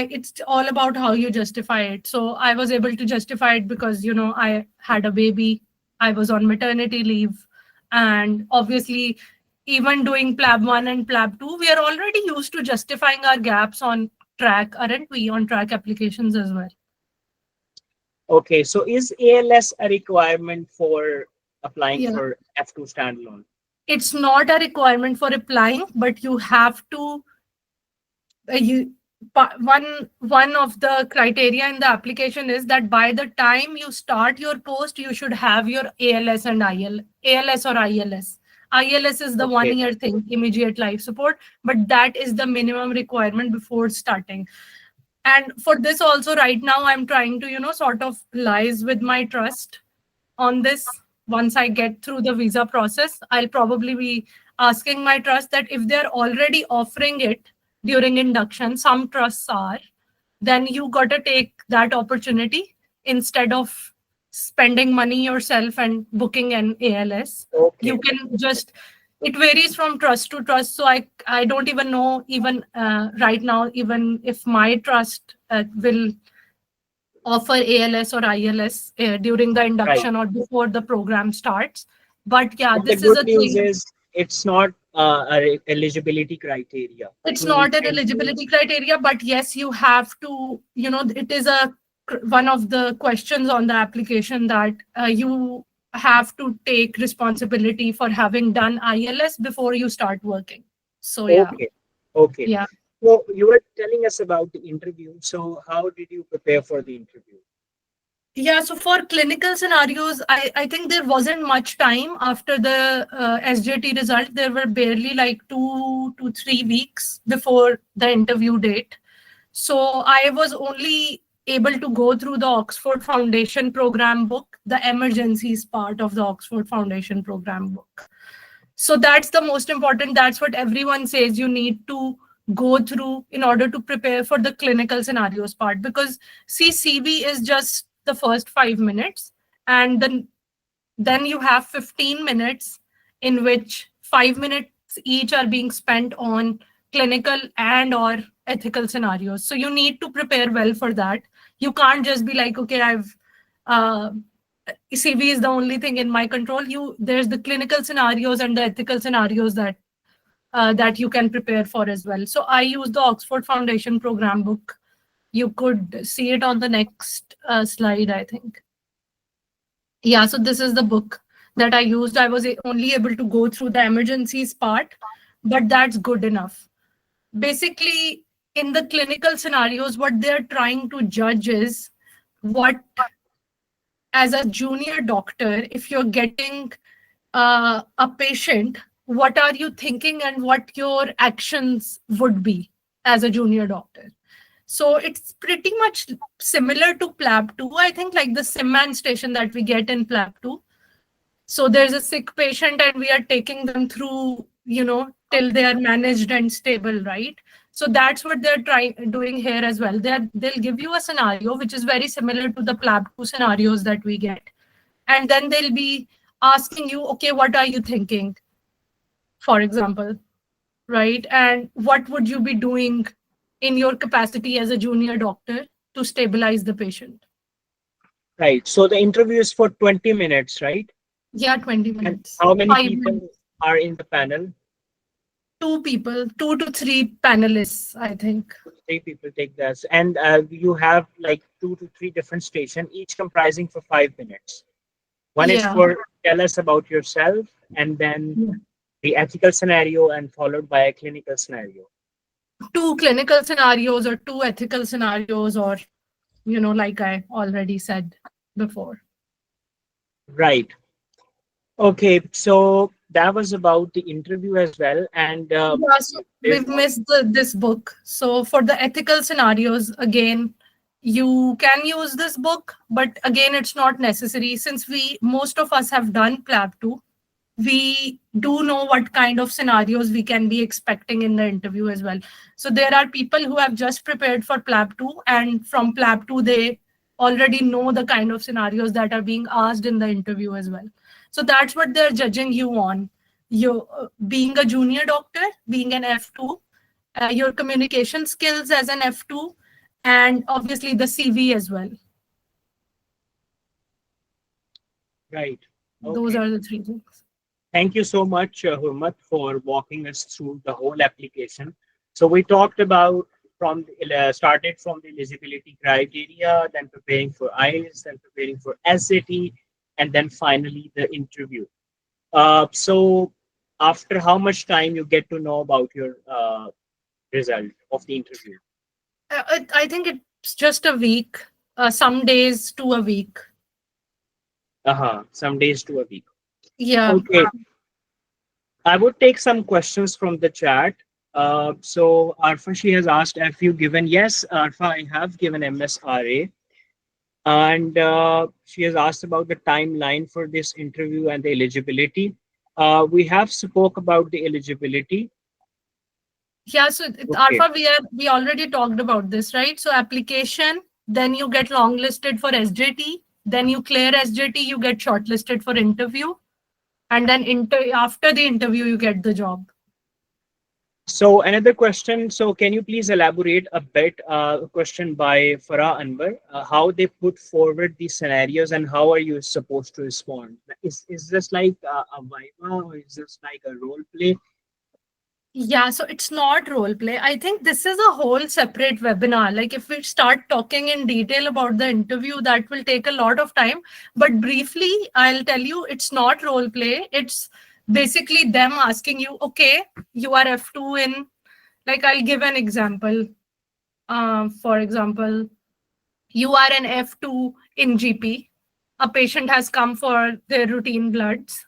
it's all about how you justify it. So I was able to justify it because I had a baby, I was on maternity leave, and obviously even doing PLAB 1 and PLAB 2, we are already used to justifying our gaps on track, aren't we, on track applications as well? Okay, so is ALS a requirement for applying Yeah. for F2 standalone? It's not a requirement for applying, but you have to you one of the criteria in the application is that by the time you start your post, you should have your ALS and ALS or ILS. ILS is the Okay. 1 year thing, immediate life support, but that is the minimum requirement before starting. And for this also, right now I'm trying to sort of liaise with my trust on this, once I get through the visa process, I'll probably be asking my trust that if they're already offering it during induction, some trusts are, then you got to take that opportunity instead of spending money yourself and booking an ALS. Okay. You can just, it varies from trust to trust. So I don't even know even right now, even if my trust will offer ALS or ILS during the Right. induction or before the program starts. But yeah, But the this is good a news thing. is it's not a eligibility criteria. It's You not an can eligibility choose. criteria, but yes, you have to, it is one of the questions on the application that you have to take responsibility for having done ILS before you start working. So yeah, Okay. Okay. yeah. So you were telling us about the interview. So how did you prepare for the interview? Yeah, so for clinical scenarios, I think there wasn't much time after the SJT result. There were barely like 2 to 3 weeks before the interview date. So I was only able to go through the Oxford Foundation program book, the emergencies part of the Oxford Foundation program book. So that's the most important. That's what everyone says you need to go through in order to prepare for the clinical scenarios part. Because see, CV is just the first 5 minutes, and then you have 15 minutes in which 5 minutes each are being spent on clinical and or ethical scenarios. So you need to prepare well for that. You can't just be like, okay, uh, CV is the only thing in my control. There's the clinical scenarios and the ethical scenarios that you can prepare for as well. So I use the Oxford Foundation program book. You could see it on the next slide, I think. Yeah, so this is the book that I used. I was only able to go through the emergencies part, but that's good enough. Basically, in the clinical scenarios, what they're trying to judge is what, as a junior doctor, if you're getting a patient, what are you thinking and what your actions would be as a junior doctor? So it's pretty much similar to PLAB2, I think, like the Simman station that we get in PLAB2. So there's a sick patient and we are taking them through, till they are managed and stable, right? So that's what they're doing here as well. They'll give you a scenario which is very similar to the PLAB2 scenarios that we get. And then they'll be asking you, okay, what are you thinking, for example, right? And what would you be doing in your capacity as a junior doctor to stabilize the patient? Right. So the interview is for 20 minutes, right? Yeah, 20 And minutes. how many 5 minutes. people are in the panel? 2 people, 2 to 3 panelists, I think. 3 people take this, and you have like 2 to 3 different stations, each comprising for 5 minutes. One is Yeah. for tell us about yourself, and then the ethical scenario, and followed by a clinical scenario. 2 clinical scenarios or 2 ethical scenarios, or, like I already said before. Right. Okay. So that was about the interview as well, and Yeah, so there's we've missed this book. So for the ethical scenarios, again, you can use this book, but again, it's not necessary since most of us have done PLAB2. We do know what kind of scenarios we can be expecting in the interview as well. So there are people who have just prepared for PLAB2, and from PLAB2, they already know the kind of scenarios that are being asked in the interview as well. So that's what they're judging you on. You being a junior doctor, being an F2, your communication skills as an F2, and obviously the CV as well. right. Those Okay. are the 3 things. Thank you so much, Hurmat, for walking us through the whole application. So we talked about started from the eligibility criteria, then preparing for IELTS, then preparing for SAT, and then finally the interview. So after how much time you get to know about your result of the interview? I think it's just a week, some days to a week. Some days to a week. Yeah. Okay. I would take some questions from the chat. So Arfa, she has asked, have you given? Yes, Arfa, I have given MSRA. and she has asked about the timeline for this interview and the eligibility. We have spoke about the eligibility. Yeah, so Okay. Arfa, we already talked about this, right? So application, then you get longlisted for SJT, then you clear SJT, you get shortlisted for interview, and then after the interview, you get the job. So another question. So can you please elaborate a bit? A question by Farah Anwar. How they put forward these scenarios and how are you supposed to respond? Is this like a viva or is this like a role play? Yeah, so it's not role play. I think this is a whole separate webinar. Like if we start talking in detail about the interview, that will take a lot of time. But briefly, I'll tell you, it's not role play. It's basically them asking you, okay, you are F2 in, like I'll give an example. For example, you are an F2 in GP. A patient has come for their routine bloods,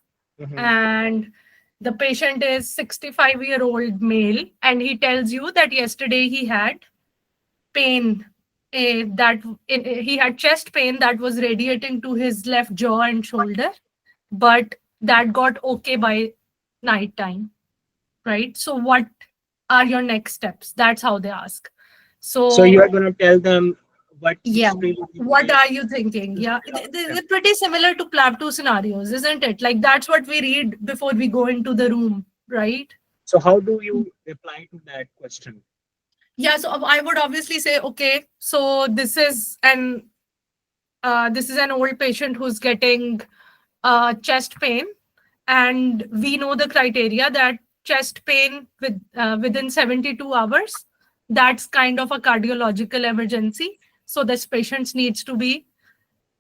and the patient is 65-year-old male, and he tells you that yesterday he had pain, he had chest pain that was radiating to his left jaw and shoulder, but that got okay by night time, right? So what are your next steps? That's how they ask. So you So are going to tell them yeah, what's really what needed. are you thinking? Yeah, they're pretty similar to PLAB2 scenarios, isn't it? Like that's what we read before we go into the room, right? So how do you reply to that question? Yeah, so I would obviously say, okay, so this is an old patient who's getting chest pain, and we know the criteria that chest pain within 72 hours, that's kind of a cardiological emergency. So this patient needs to be.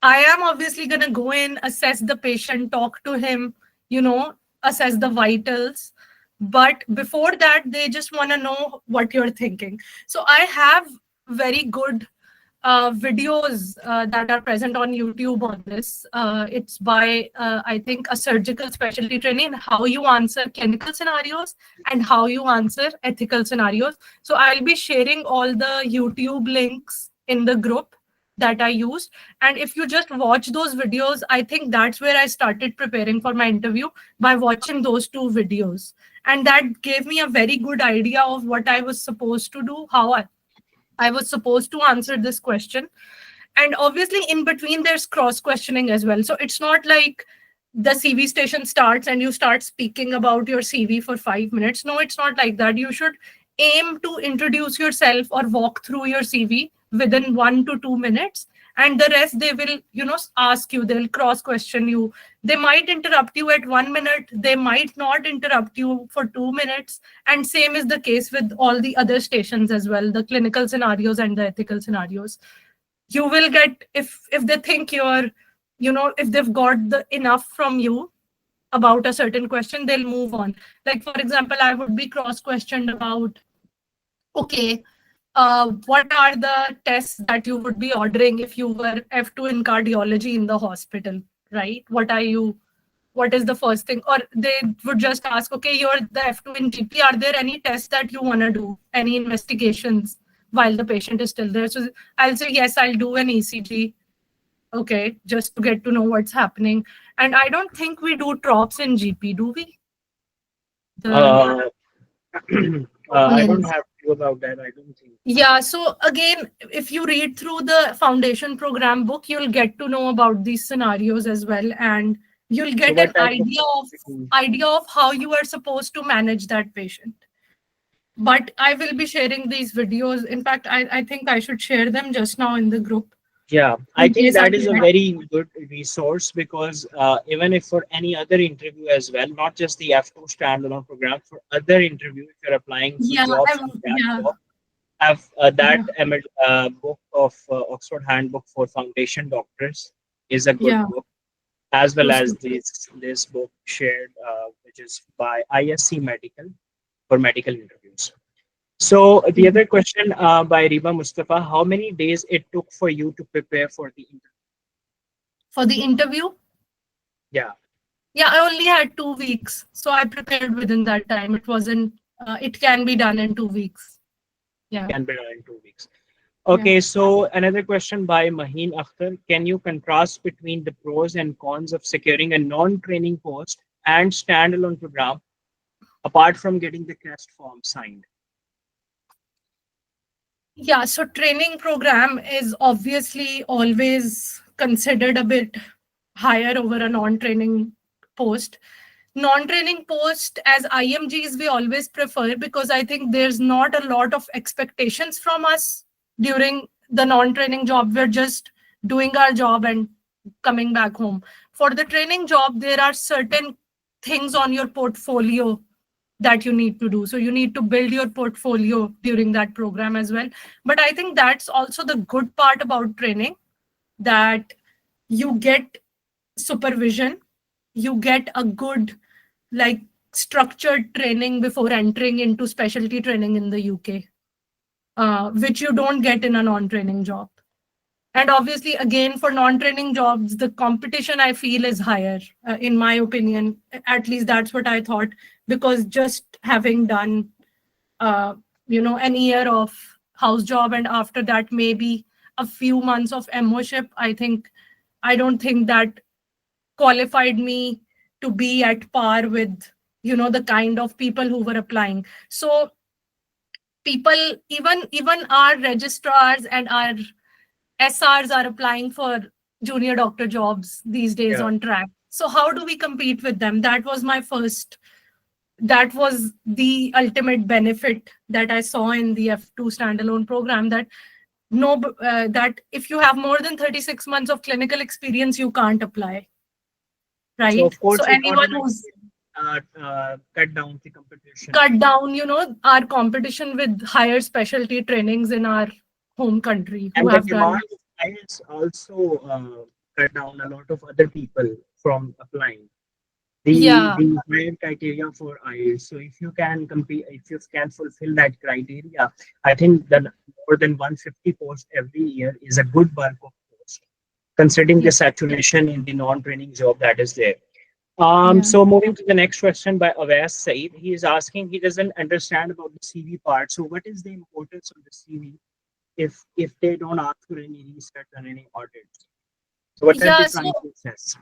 I am obviously going to go in, assess the patient, talk to him, you know, assess the vitals. But before that, they just want to know what you're thinking. So I have very good videos that are present on YouTube on this. It's by, I think, a surgical specialty training, how you answer clinical scenarios and how you answer ethical scenarios. So I'll be sharing all the YouTube links in the group that I used. And if you just watch those videos, I think that's where I started preparing for my interview, by watching those two videos. And that gave me a very good idea of what I was supposed to do, how I was supposed to answer this question. And obviously, in between, there's cross questioning as well. So it's not like the CV station starts and you start speaking about your CV for 5 minutes. No, it's not like that. You should aim to introduce yourself or walk through your CV within 1 to 2 minutes. And the rest, they will, ask you, they'll cross question you. They might interrupt you at 1 minute. They might not interrupt you for 2 minutes. And same is the case with all the other stations as well, the clinical scenarios and the ethical scenarios. You will get, if they think you're, if they've got the enough from you about a certain question, they'll move on. Like, for example, I would be cross questioned about, okay, what are the tests that you would be ordering if you were F2 in cardiology in the hospital, right? What is the first thing? Or they would just ask, okay, you're the F2 in GP, are there any tests that you want to do, any investigations while the patient is still there? So I'll say, yes, I'll do an ECG. Okay, just to get to know what's happening. And I don't think we do TROPS in GP, do we? I don't have to about that. I don't think. Yeah, so again, if you read through the foundation program book, you'll get to know about these scenarios as well, and you'll get So an idea of how you are supposed to manage that patient. But I will be sharing these videos. In fact, I think I should share them just now in the group. Yeah, I think that is a very good resource because even if for any other interview as well, not just the F2 standalone program, for other interview, if you're applying for jobs, have that book of Oxford Handbook for Foundation Doctors is a good book, as well as this book shared, which is by ISC Medical for medical interviews. So the other question by Riba Mustafa, how many days it took for you to prepare for the interview? For the interview? Yeah. Yeah, I only had 2 weeks. So I prepared within that time. It can be done in 2 weeks. Yeah. Can be done in 2 weeks. Okay, so another question by Maheen Akhtar. Can you contrast between the pros and cons of securing a non-training post and standalone program apart from getting the CAST form signed? Yeah, so training program is obviously always considered a bit higher over a non-training post. Non-training post as IMGs we always prefer because I think there's not a lot of expectations from us during the non-training job. We're just doing our job and coming back home. For the training job, there are certain things on your portfolio that you need to do. So you need to build your portfolio during that program as well. But I think that's also the good part about training, that you get supervision, you get a good like structured training before entering into specialty training in the UK, which you don't get in a non-training job. And obviously, again, for non-training jobs, the competition I feel is higher, in my opinion. At least that's what I thought, because just having done, an year of house job and after that maybe a few months of MOship, I don't think that qualified me to be at par with, the kind of people who were applying. So people, even our registrars and our SRs are applying for junior doctor jobs these days Yeah. on track. So how do we compete with them? That was the ultimate benefit that I saw in the F2 standalone program, that that if you have more than 36 months of clinical experience, you can't apply, So right? of course So it anyone who's automatically cut down the competition. cut down, our competition with higher specialty trainings in our home country who And the have done. demand of IELTS also cut down a lot of other people from applying. Yeah, The higher criteria for IELTS. So if you can compete, if you can fulfill that criteria, I think that more than 150 posts every year is a good bulk of posts, considering yeah, the saturation in the non-training job that is there. yeah. So moving to the next question by Avas Saeed, he is asking, he doesn't understand about the CV part. So what is the importance of the CV if they don't ask for any research and any audits? So what are they Yeah, trying to assess?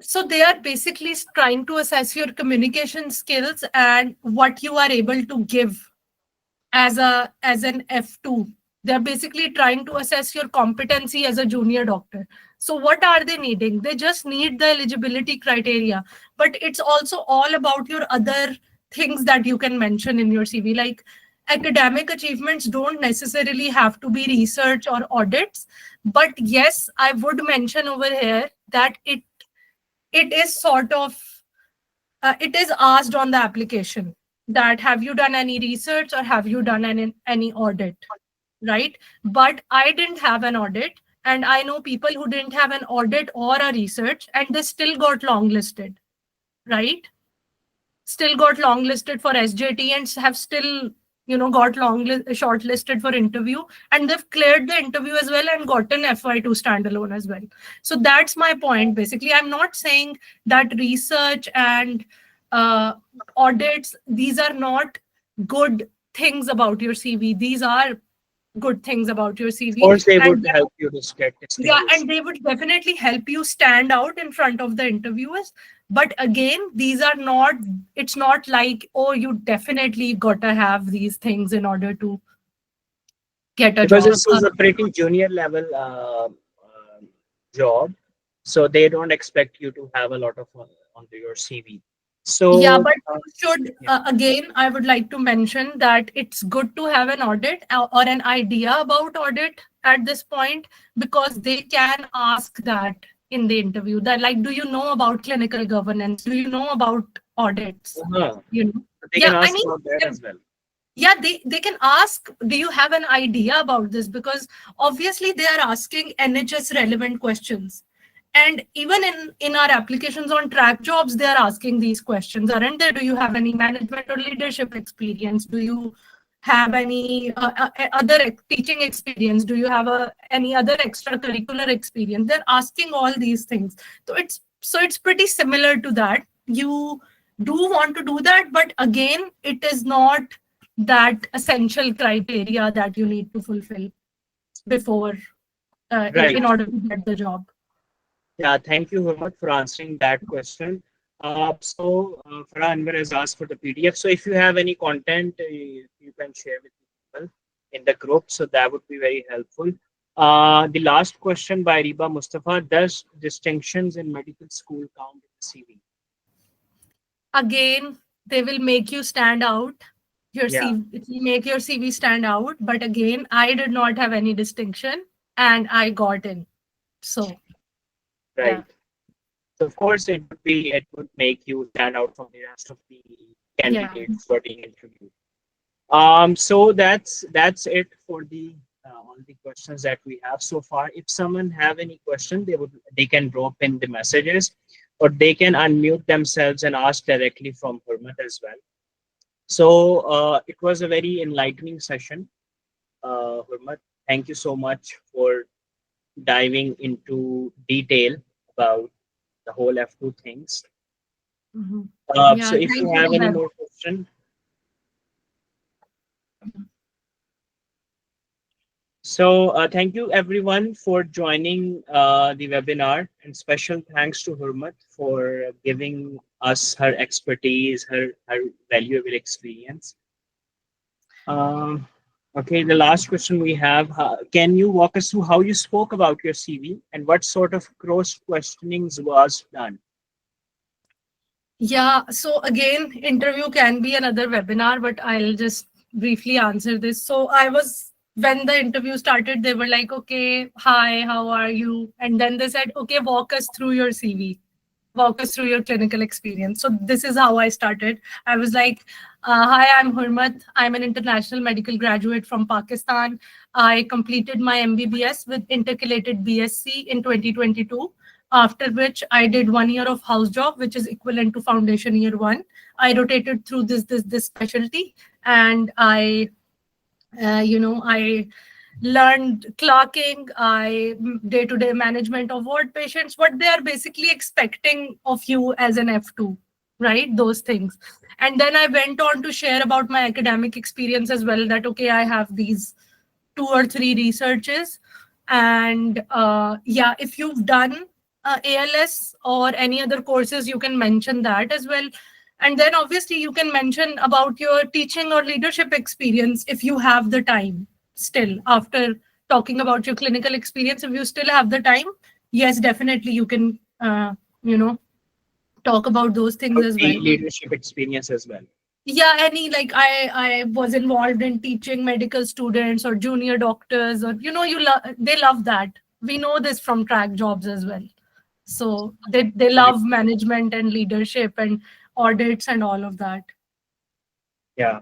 so they are basically trying to assess your communication skills and what you are able to give as an F2. They're basically trying to assess your competency as a junior doctor. So what are they needing? They just need the eligibility criteria, but it's also all about your other things that you can mention in your CV. Like academic achievements don't necessarily have to be research or audits, but yes, I would mention over here that it is sort of it is asked on the application that have you done any research or have you done any audit, right? But I didn't have an audit, and I know people who didn't have an audit or a research and they still got longlisted, right? Still got longlisted for SJT and have still got shortlisted for interview, and they've cleared the interview as well and gotten FY2 standalone as well. So that's my point. Basically, I'm not saying that research and uh, audits, these are not good things about your CV. These are good things about your Of CV, course, they and would help you to get yeah, distinguished. and they would definitely help you stand out in front of the interviewers. But again, these are not, it's not like, oh, you definitely got to have these things in order to get a Because job. this is a pretty junior level job, so they don't expect you to have a lot of onto your CV. Yeah, So but you should, yeah. again, I would like to mention that it's good to have an audit or an idea about audit at this point, because they can ask that in the interview. That, like, do you know about clinical governance? Do you know about audits? Uh-huh. You know? They can Yeah, I ask mean, about that as well. yeah, they can ask, do you have an idea about this? Because obviously they are asking NHS relevant questions. And even in our applications on track jobs, they are asking these questions, aren't they? Do you have any management or leadership experience? Do you have any other teaching experience? Do you have any other extracurricular experience? They're asking all these things. So it's pretty similar to that. You do want to do that, but again, it is not that essential criteria that you need to fulfill. before Right. in order to get the job. Yeah, thank you, Hurmat, for answering that question. Farah Anwar has asked for the PDF. So if you have any content, you can share with people in the group. So that would be very helpful. The last question by Riba Mustafa: does distinctions in medical school count in the CV? Again, they will make you stand out. Your Yeah, CV, it will make your CV stand out. But again, I did not have any distinction, and I got in. So yeah, right. So of course, it would make you stand out from the rest of the yeah. candidates who are being interviewed. So that's it for the all the questions that we have so far. If someone have any question, they can drop in the messages, or they can unmute themselves and ask directly from Hurmat as well. So it was a very enlightening session, Hurmat. Thank you so much for diving into detail about the whole F2 things. Mhm. So Yeah, if thank you you have for any that. more questions. So thank you everyone for joining the webinar, and special thanks to Hurmat for giving us her expertise, her valuable experience. Um, okay, the last question we have, can you walk us through how you spoke about your CV and what sort of cross questionings was done? Yeah, so again, interview can be another webinar, but I'll just briefly answer this. So when the interview started, they were like, okay, hi, how are you? And then they said, okay, walk us through your CV, walk us through your clinical experience. So this is how I started. I was like, hi, I'm Hurmat. I'm an international medical graduate from Pakistan. I completed my MBBS with intercalated BSc in 2022, after which I did 1 year of house job, which is equivalent to foundation year one. I rotated through this specialty, and I learned clocking, I day-to-day management of ward patients, what they are basically expecting of you as an F2, right? Those things. And then I went on to share about my academic experience as well, that, okay, I have these 2 or 3 researches. And yeah, if you've done ALS or any other courses, you can mention that as well. And then obviously you can mention about your teaching or leadership experience if you have the time still. After talking about your clinical experience, if you still have the time, yes, definitely you can, you know, talk about those things as The well. leadership experience as well. Yeah, any, like, I was involved in teaching medical students or junior doctors, or they love that. We know this from track jobs as well. So they Right. love management and leadership and audits and all of that. Yeah.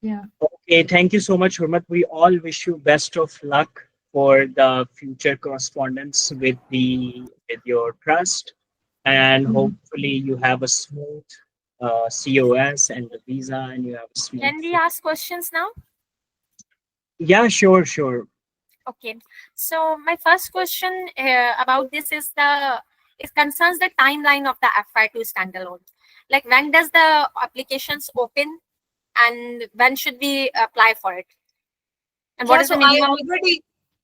Yeah. Okay, thank you so much, Hurmat. We all wish you best of luck for the future correspondence with your trust, and Mhm. hopefully you have a smooth COS and the visa, and you have a smooth. Can we ask questions now? Yeah, sure, sure. Okay. So my first question about this is it concerns the timeline of the FY2 standalone. Like, when does the applications open, and when should we apply for it? And what Yeah, is the so minimum?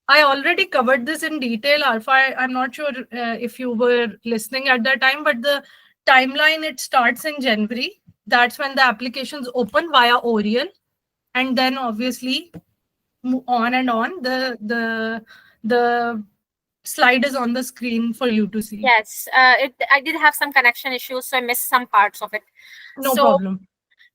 I already covered this in detail, Alpha. I'm not sure if you were listening at that time, but the timeline, it starts in January. That's when the applications open via Oriel, and then obviously on and on. The slide is on the screen for you to see. Yes, I did have some connection issues, so I missed some parts of it. No So, problem.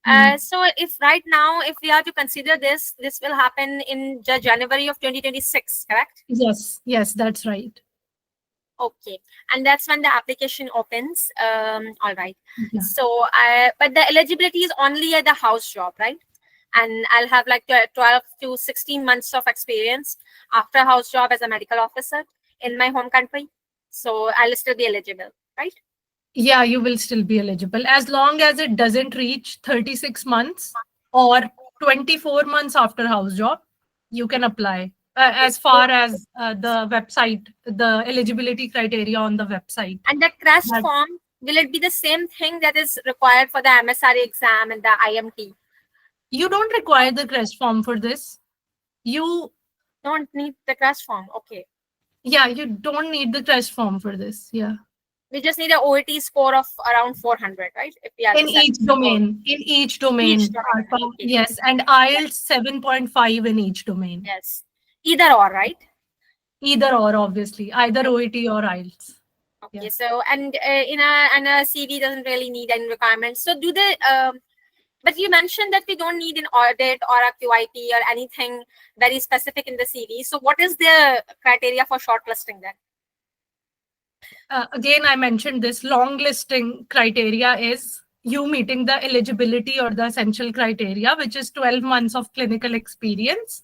Mhm. so if right now, if we are to consider this will happen in January of 2026, correct? Yes, that's right. Okay, and that's when the application opens. All right. Yeah. So, but the eligibility is only at the house job, right? And I'll have like 12 to 16 months of experience after house job as a medical officer in my home country. So I'll still be eligible, right? Yeah, you will still be eligible as long as it doesn't reach 36 months or 24 months after house job. You can apply Okay. as far as the website, the eligibility criteria on the website. And the crest That form, will it be the same thing that is required for the MSRE exam and the IMT? you don't require the crest form for this. You Don't need the trust form. Okay. Yeah, you don't need the trust form for this. Yeah. We just need a OET score of around 400, right? If we are In to set each the score. domain. In each Each domain. domain. Arpa, Okay. yes. And IELTS 7.5 in each domain. Yes. Either or, right? Either or, obviously. Either OET or IELTS. Okay. Yeah. So, and a CV doesn't really need any requirements. So do they, but you mentioned that we don't need an audit or a QIP or anything very specific in the CV. So what is the criteria for shortlisting then? Again, I mentioned this long listing criteria is you meeting the eligibility or the essential criteria, which is 12 months of clinical experience,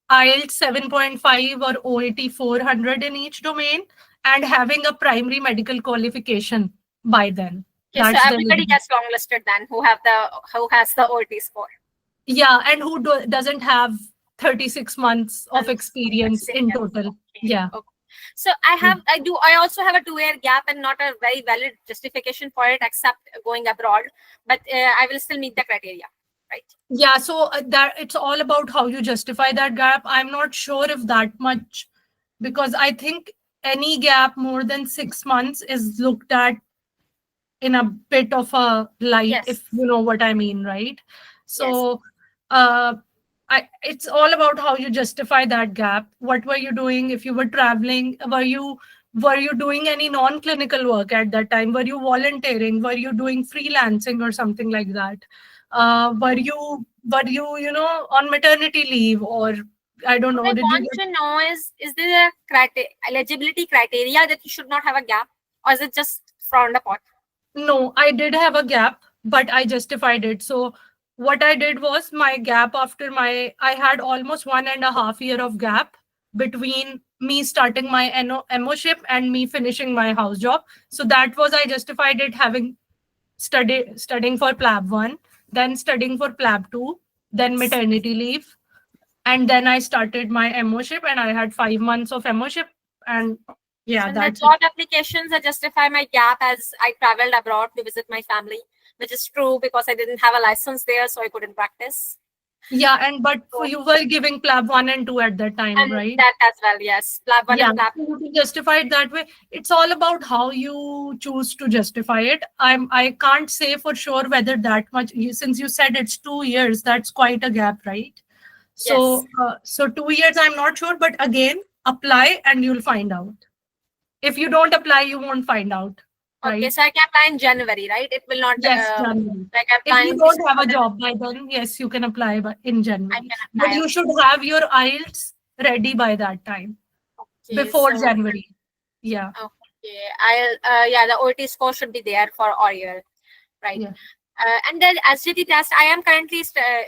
IELTS 7.5 or OET 400 in each domain, and having a primary medical qualification by then. Okay, so That's the everybody gets longlisted then who has the OET score. Yeah, and who doesn't have 36 months of experience in total. Okay. Yeah. Okay. So I also have a 2-year gap and not a very valid justification for it except going abroad, but I will still meet the criteria, right? Yeah, so that it's all about how you justify that gap. I'm not sure if that much, because I think any gap more than 6 months is looked at in a bit of a light, Yes. if you know what I mean, right? So it's all about how you justify that gap. What were you doing if you were traveling? Were you doing any non-clinical work at that time? Were you volunteering? Were you doing freelancing or something like that? Were you on maternity leave, or I don't know? What I Did you want to know is there a eligibility criteria that you should not have a gap, or is it just frowned upon? No, I did have a gap, but I justified it. So what I did was my gap I had almost 1.5 year of gap between me starting my MO-ship and me finishing my house job. So that was, I justified it having studying for PLAB 1, then studying for PLAB 2, then maternity leave. And then I started my MO-ship and I had 5 months of MO-ship. And yeah, So that's the job applications, I justify my gap as I traveled abroad to visit my family, which is true because I didn't have a license there, so I couldn't practice. Yeah, but you were giving PLAB 1 and 2 at that time, And right? that as well, yes. PLAB 1 and PLAB 2. You can justify it that way. It's all about how you choose to justify it. I can't say for sure whether that much, since you said it's 2 years, that's quite a gap, right? So so 2 years, I'm not sure, but again, apply and you'll find out. If you don't apply, you won't find out. Right? Okay, so I can apply in January, right? It will not. Yes, January. Like if you don't have a job by then, yes, you can apply in January. But you should have your IELTS ready by that time. Okay, before January. Yeah. Okay. The OET score should be there for Oriel, right? Yeah. And then SGT test, I am currently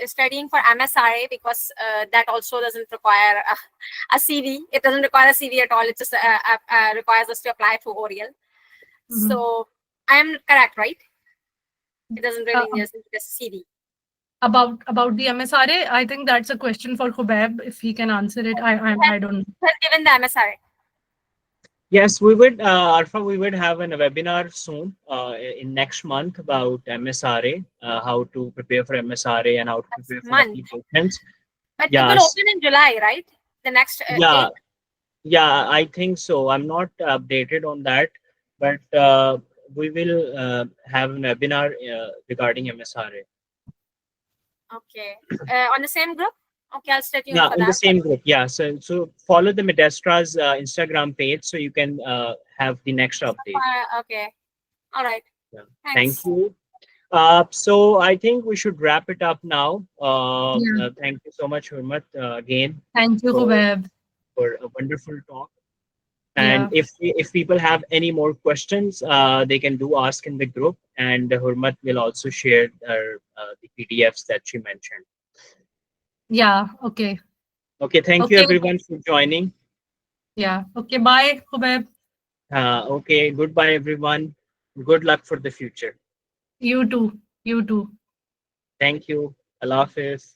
studying for MSRA because that also doesn't require a CV. It doesn't require a CV at all. It just requires us to apply to Oriel. Mm-hmm. So I am correct, right? It doesn't really need a CV. About the MSRA, I think that's a question for Hubeb. If he can answer it, I don't know. Given the MSRA. Yes, we would, Arfa, we would have a webinar soon in next month about MSRA, how to prepare for MSRA and how to prepare for applications. But it will open in July, right? The next date? Yeah, I think so. I'm not updated on that, but we will have a webinar regarding MSRA. Okay. On the same group? Okay, I'll stay tuned for that. In the same group, yeah. So follow the Medestra's Instagram page so you can have the next update. Okay. All right. Yeah. Thank you. So I think we should wrap it up now. Thank you so much, Hurmat, again. Thank you, Hubeb. For a wonderful talk. And if people have any more questions, they can do ask in the group, and Hurmat will also share the PDFs that she mentioned. Yeah, okay. Okay, thank you everyone for joining. Yeah, okay, bye, Hubeb. Okay, goodbye everyone. Good luck for the future. You too. Thank you. Allah Hafiz.